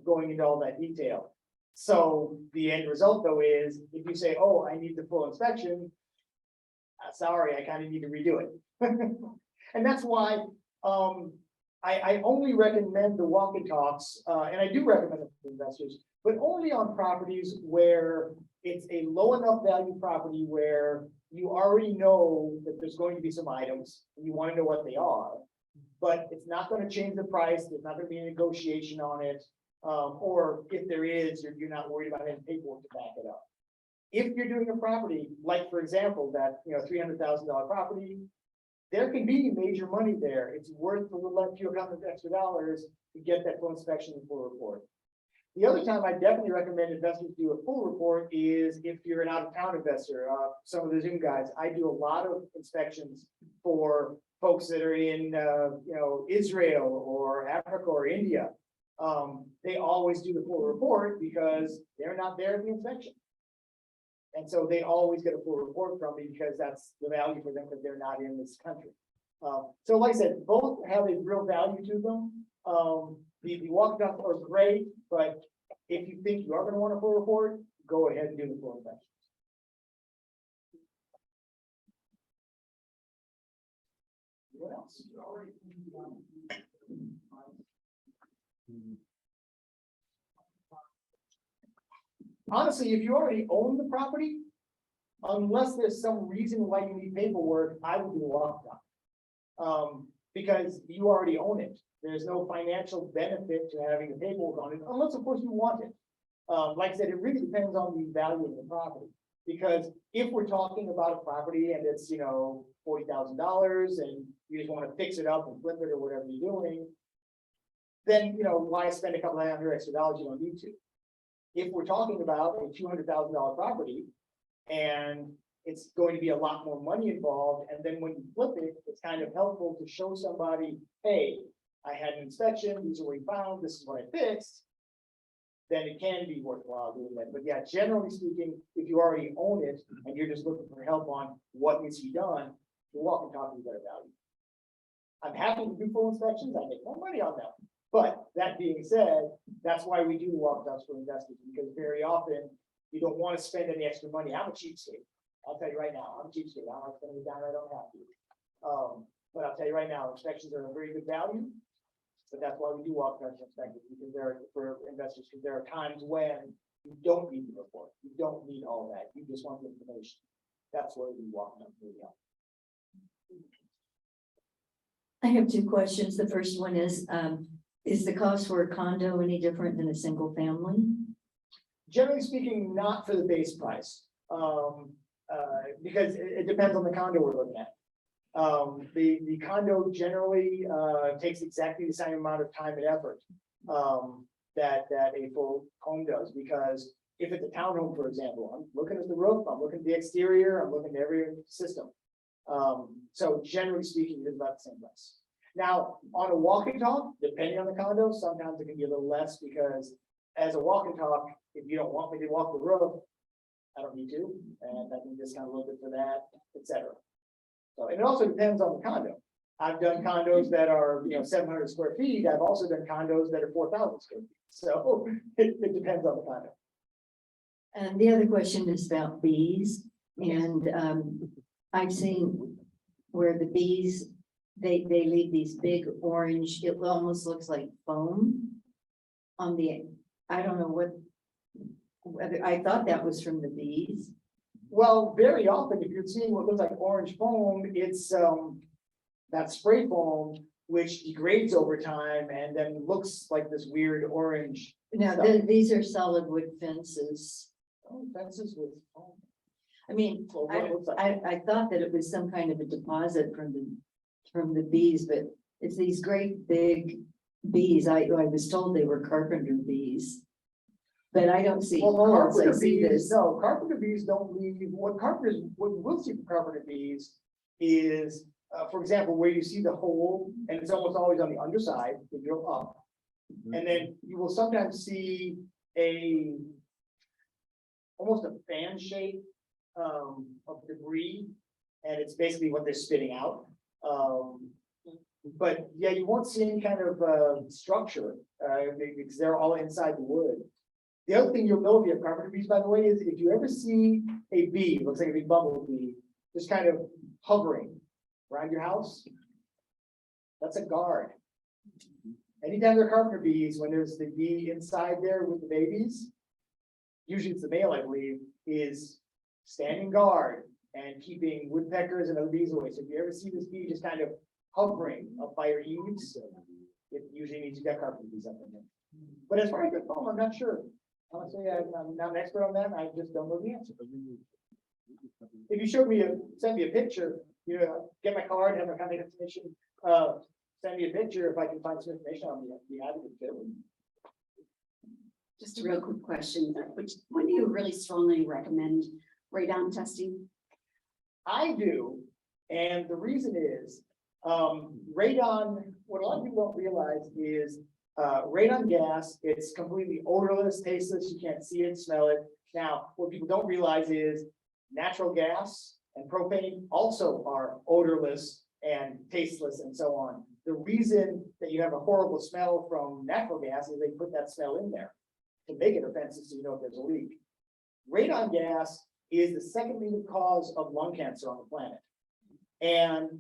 going into all that detail. So the end result though is, if you say, oh, I need the full inspection, sorry, I kind of need to redo it. And that's why I only recommend the walk and talks, and I do recommend it for investors, but only on properties where it's a low enough value property where you already know that there's going to be some items and you want to know what they are, but it's not going to change the price. There's not going to be a negotiation on it. Or if there is, you're not worried about any paperwork to back it up. If you're doing a property, like for example, that, $300,000 property, there can be major money there. It's worth a little few extra dollars to get that full inspection and full report. The other time I definitely recommend investors do a full report is if you're an out-of-town investor. Some of the Zoom guys, I do a lot of inspections for folks that are in, Israel or Africa or India. They always do the full report because they're not there at the inspection. And so they always get a full report from me because that's the value for them because they're not in this country. So like I said, both have a real value to them. The walk up are great, but if you think you are going to want a full report, go ahead and do the full inspection. What else? Honestly, if you already own the property, unless there's some reason why you need paperwork, I would do a walkdown. Because you already own it. There's no financial benefit to having the paperwork on it, unless of course you want it. Like I said, it really depends on the value of the property. Because if we're talking about a property and it's, $40,000 and you just want to fix it up and flip it or whatever you're doing, then, why spend a couple of $100 extra you don't need to? If we're talking about a $200,000 property and it's going to be a lot more money involved, and then when you flip it, it's kind of helpful to show somebody, hey, I had an inspection, these are what we found, this is what I fixed, then it can be worthwhile doing that. But yeah, generally speaking, if you already own it and you're just looking for help on what needs to be done, the walk and talk is better value. I'm happy to do full inspections, I make more money on them. But that being said, that's why we do walk-downs for investors, because very often you don't want to spend any extra money. I'm a cheapskate. I'll tell you right now, I'm a cheapskate. I'm not spending it down, I don't have to. But I'll tell you right now, inspections are a very good value. But that's why we do walk talk inspectors, because for investors, because there are times when you don't need the report, you don't need all that, you just want the information. That's where we walk them through. I have two questions. The first one is the cost for a condo any different than a single family? Generally speaking, not for the base price, because it depends on the condo we're looking at. The condo generally takes exactly the same amount of time and effort that a full home does, because if it's a townhome, for example, I'm looking at the roof, I'm looking at the exterior, I'm looking at every system. So generally speaking, it's about the same price. Now, on a walk and talk, depending on the condo, sometimes it can be a little less, because as a walk and talk, if you don't want me to walk the roof, I don't need to, and I can discount a little bit for that, etc. So, and it also depends on the condo. I've done condos that are, 700 square feet. I've also done condos that are 4,000 square feet. So it depends on the condo. And the other question is about bees, and I've seen where the bees, they leave these big orange, it almost looks like foam on the, I don't know whether, I thought that was from the bees. Well, very often, if you're seeing what looks like orange foam, it's that spray foam, which degrades over time and then looks like this weird orange. Now, these are solid wood fences. Oh, fences with foam. I mean, Well, what it looks like. I thought that it was some kind of a deposit from the bees, but it's these great big bees. I was told they were carpenter bees. But I don't see Well, cards, I carpenter see bees, this. no, carpenter bees don't leave, what we'll see from carpenter bees is, for example, where you see the hole, and it's almost always on the underside, they go up. And then you will sometimes see almost a fan shape of debris, and it's basically what they're spitting out. But yeah, you won't see any kind of structure, because they're all inside the wood. The other thing you'll know if you have carpenter bees, by the way, is if you ever see a bee, looks like a big bumblebee, just kind of hovering around your house, that's a guard. Anytime there are carpenter bees, when there's the bee inside there with the babies, usually it's the male, I believe, is standing guard and keeping woodpeckers and other bees away. So if you ever see this bee just kind of hovering up by your eaves, it usually means you got carpenter bees up in there. But as far as the foam, I'm not sure. Honestly, I'm not an expert on that. I just don't know the answer. If you send me a picture, get my card, have my contact information, send me a picture if I can find some information on the happy to. Just a real quick question, when do you really strongly recommend radon testing? I do, and the reason is, radon, what a lot of people don't realize is, radon gas, it's completely odorless, tasteless, you can't see it, smell it. Now, what people don't realize is natural gas and propane also are odorless and tasteless and so on. The reason that you have a horrible smell from natural gas is they put that smell in there to make it offensive, so you know if there's a leak. Radon gas is the second leading cause of lung cancer on the planet. And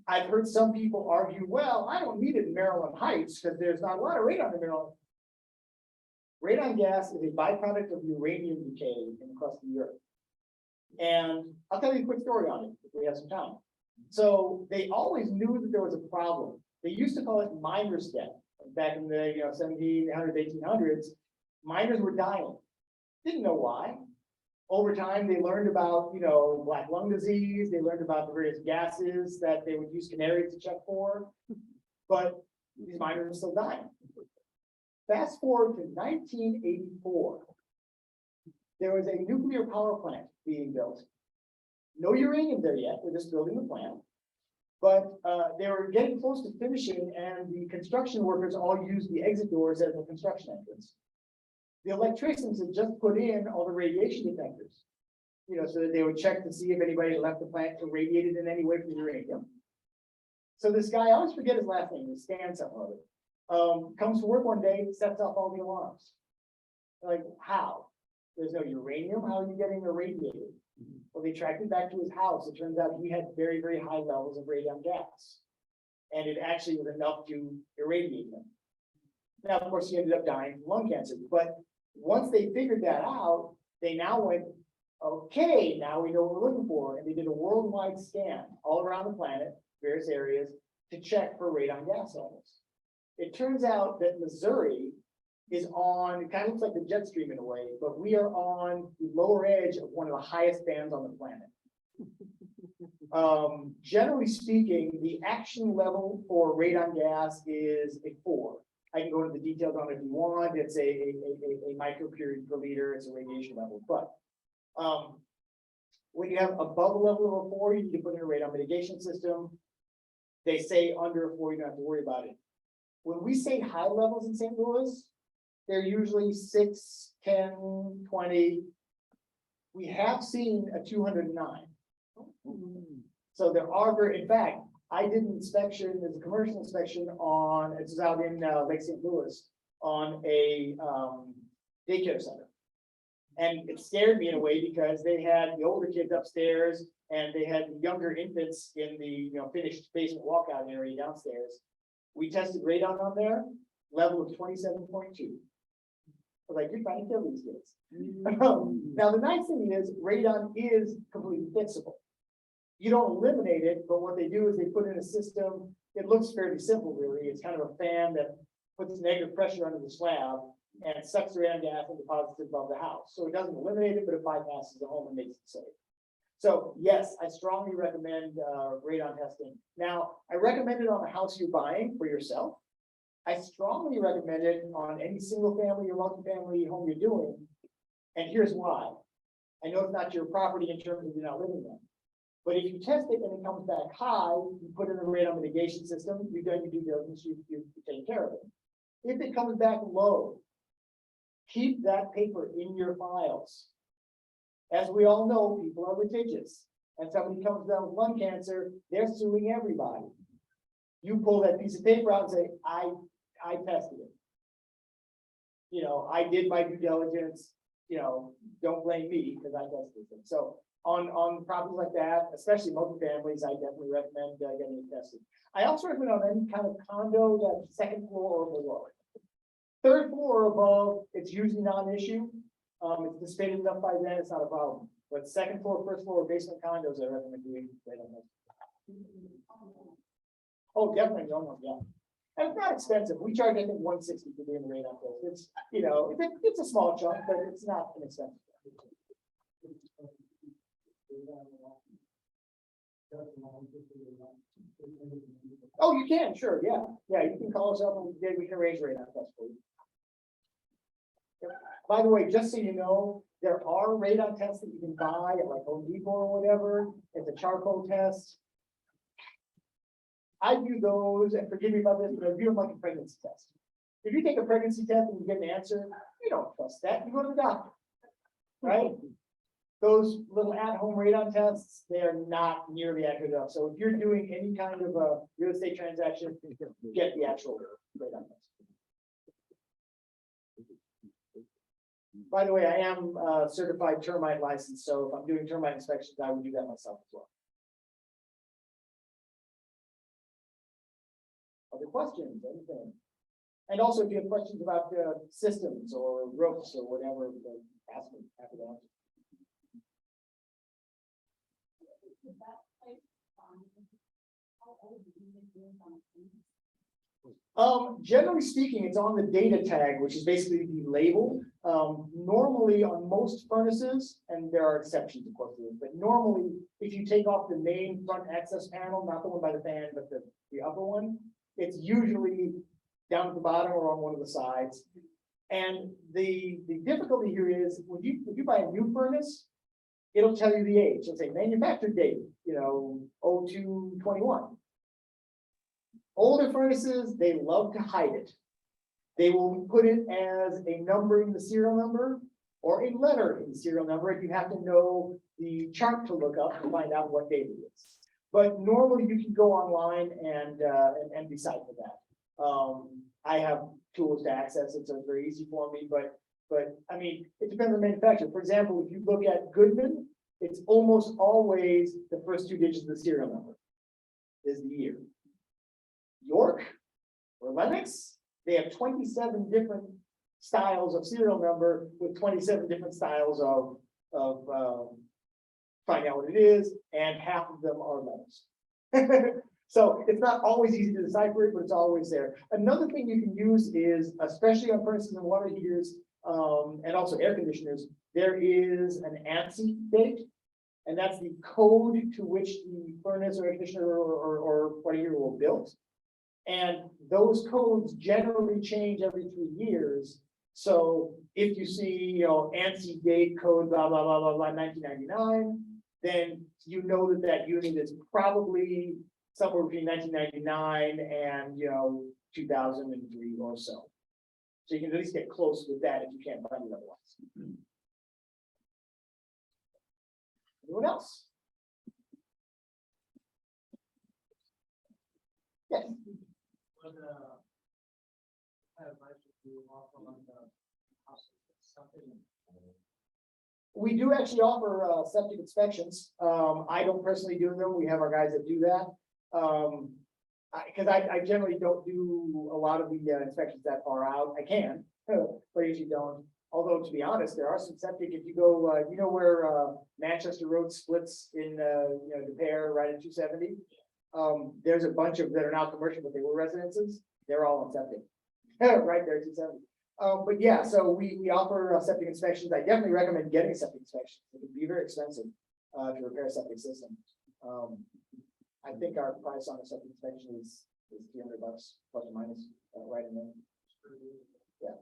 I've heard some people argue, well, I don't need it in Maryland Heights because there's not a lot of radon in Maryland. Radon gas is a byproduct of uranium decay in the crust of the earth. And I'll tell you a quick story on it if we have some time. So they always knew that there was a problem. They used to call it miner's death. Back in the 1700s, 1800s, miners were dying. Didn't know why. Over time, they learned about, black lung disease. They learned about the various gases that they would use canaries to check for. But these miners are still dying. Fast forward to 1984. There was a nuclear power plant being built. No uranium there yet. They're just building the plant. But they were getting close to finishing, and the construction workers all used the exit doors as the construction entrance. The electricians had just put in all the radiation detectors, so that they would check to see if anybody had left the plant irradiated in any way from uranium. So this guy, I always forget his last name, is Stan something or other, comes to work one day, sets off all the alarms. Like, how? There's no uranium, how are you getting irradiated? Well, they tracked it back to his house. It turns out he had very, very high levels of radon gas. and it actually was enough to irradiate him. Now, of course, he ended up dying from lung cancer, but once they figured that out, they now went, okay, now we know what we're looking for, and they did a worldwide scan all around the planet, various areas, to check for radon gas levels. It turns out that Missouri is on, it kind of looks like the jet stream in a way, but we are on the lower edge of one of the highest bands on the planet. Generally speaking, the action level for radon gas is a 4. I can go into the details on it if you want. It's a microperiod per liter. It's a radiation level. But when you have above a level of a 4, you need to put in a radon mitigation system. They say under a 4, you don't have to worry about it. When we say high levels in St. Louis, they're usually 6, 10, 20. We have seen a 209. So there are, in fact, I did an inspection, there's a commercial inspection on, it's out in Lake St. Louis, on a daycare center. And it scared me in a way because they had the older kids upstairs and they had the younger infants in the finished basement walkout area downstairs. We tested radon on there, level of 27.2. I was like, you're trying to kill these kids. Now, the nice thing is radon is completely fixable. You don't eliminate it, but what they do is they put in a system. It looks fairly simple, really. It's kind of a fan that puts negative pressure under the slab and sucks the radon gas and deposits it above the house. So it doesn't eliminate it, but it bypasses the home and makes it safe. So yes, I strongly recommend radon testing. Now, I recommend it on the house you're buying for yourself. I strongly recommend it on any single family or multi-family home you're doing. And here's why. I know it's not your property in terms of you're not living there. But if you test it and it comes back high, you put in a radon mitigation system, you've done your due diligence, you've taken care of it. If it comes back low, keep that paper in your files. As we all know, people are litigious. And somebody comes down with lung cancer, they're suing everybody. You pull that piece of paper out and say, I tested it. I did my due diligence, don't blame me because I tested it. So on properties like that, especially multi-families, I definitely recommend getting it tested. I also recommend on any kind of condo that's second floor or below. Third floor or above, it's usually non-issue. It's dissipated enough by then, it's not a problem. But second floor, first floor, basement condos, I recommend doing right on that. Oh, definitely, almost, yeah. And it's not expensive. We charge, I think, $160 for doing the radon test. It's, it's a small chunk, but it's not inexpensive. Oh, you can, sure, yeah. Yeah, you can call us up and we can arrange radon test for you. Yep. By the way, just so you know, there are radon tests that you can buy at like Home Depot or whatever. It's a charcoal test. I view those, and forgive me about this, but I view them like a pregnancy test. If you take a pregnancy test and you get an answer, you don't trust that. You go to the doctor, right? Those little at-home radon tests, they are not nearly accurate enough. So if you're doing any kind of a real estate transaction, get the actual radon test. By the way, I am certified termite licensed, so if I'm doing termite inspections, I would do that myself as well. Other questions, anything? And also, if you have questions about systems or roofs or whatever, ask me. Happy to answer. Generally speaking, it's on the data tag, which is basically the label. Normally on most furnaces, and there are exceptions, of course, but normally if you take off the main front access panel, not the one by the fan, but the upper one, it's usually down at the bottom or on one of the sides. And the difficulty here is when you buy a new furnace, it'll tell you the age. It'll say manufactured date, 02/21. Older furnaces, they love to hide it. They will put it as a number in the serial number or a letter in the serial number if you have to know the chart to look up to find out what date it is. But normally you can go online and decipher that. I have tools to access it, so it's very easy for me, but I mean, it depends on the manufacturer. For example, if you look at Goodman, it's almost always the first 2 digits of the serial number is the year. York or Lennox, they have 27 different styles of serial number with 27 different styles of finding out what it is, and half of them are letters. So it's not always easy to decipher it, but it's always there. Another thing you can use is, especially on furnaces and water heaters, and also air conditioners, there is an ANSI date. And that's the code to which the furnace or air conditioner or water heater were built. And those codes generally change every 3 years. So if you see, ANSI date code, blah, blah, blah, blah, blah, 1999, then you know that that unit is probably somewhere between 1999 and, 2003 or so. So you can at least get close with that if you can't find it otherwise. Anyone else? Yes. What, advice would you offer on the house, something? We do actually offer septic inspections. I don't personally do them. We have our guys that do that. Because I generally don't do a lot of the inspections that far out. I can, but I usually don't. Although, to be honest, there are some septic, if you go, where Manchester Road splits in, De Pere, right at 270? There's a bunch of that are now commercial, but they were residences. They're all on septic. Right there, 270. But yeah, so we offer septic inspections. I definitely recommend getting a septic inspection. It can be very expensive to repair a septic system. I think our price on a septic inspection is $300 plus or minus, right in there. Yeah.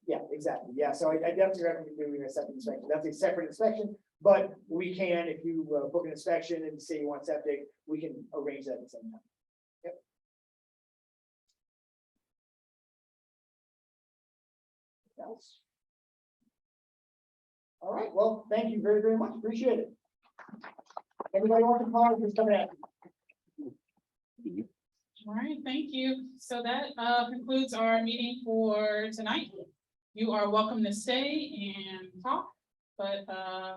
Yeah, exactly. Yeah, so I definitely recommend doing a septic inspection. That's a separate inspection, but we can, if you book an inspection and say you want septic, we can arrange that at the same time. Yep. Else? All right, well, thank you very, very much. Appreciate it. Everybody want to call, just come in. All right, thank you. So that concludes our meeting for tonight. You are welcome to stay and talk, but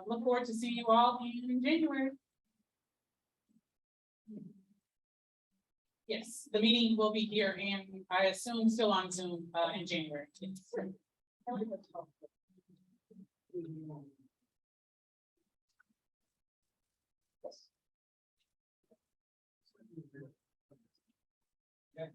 look forward to seeing you all in January. Yes, the meeting will be here and I assume still on Zoom in January. Yeah.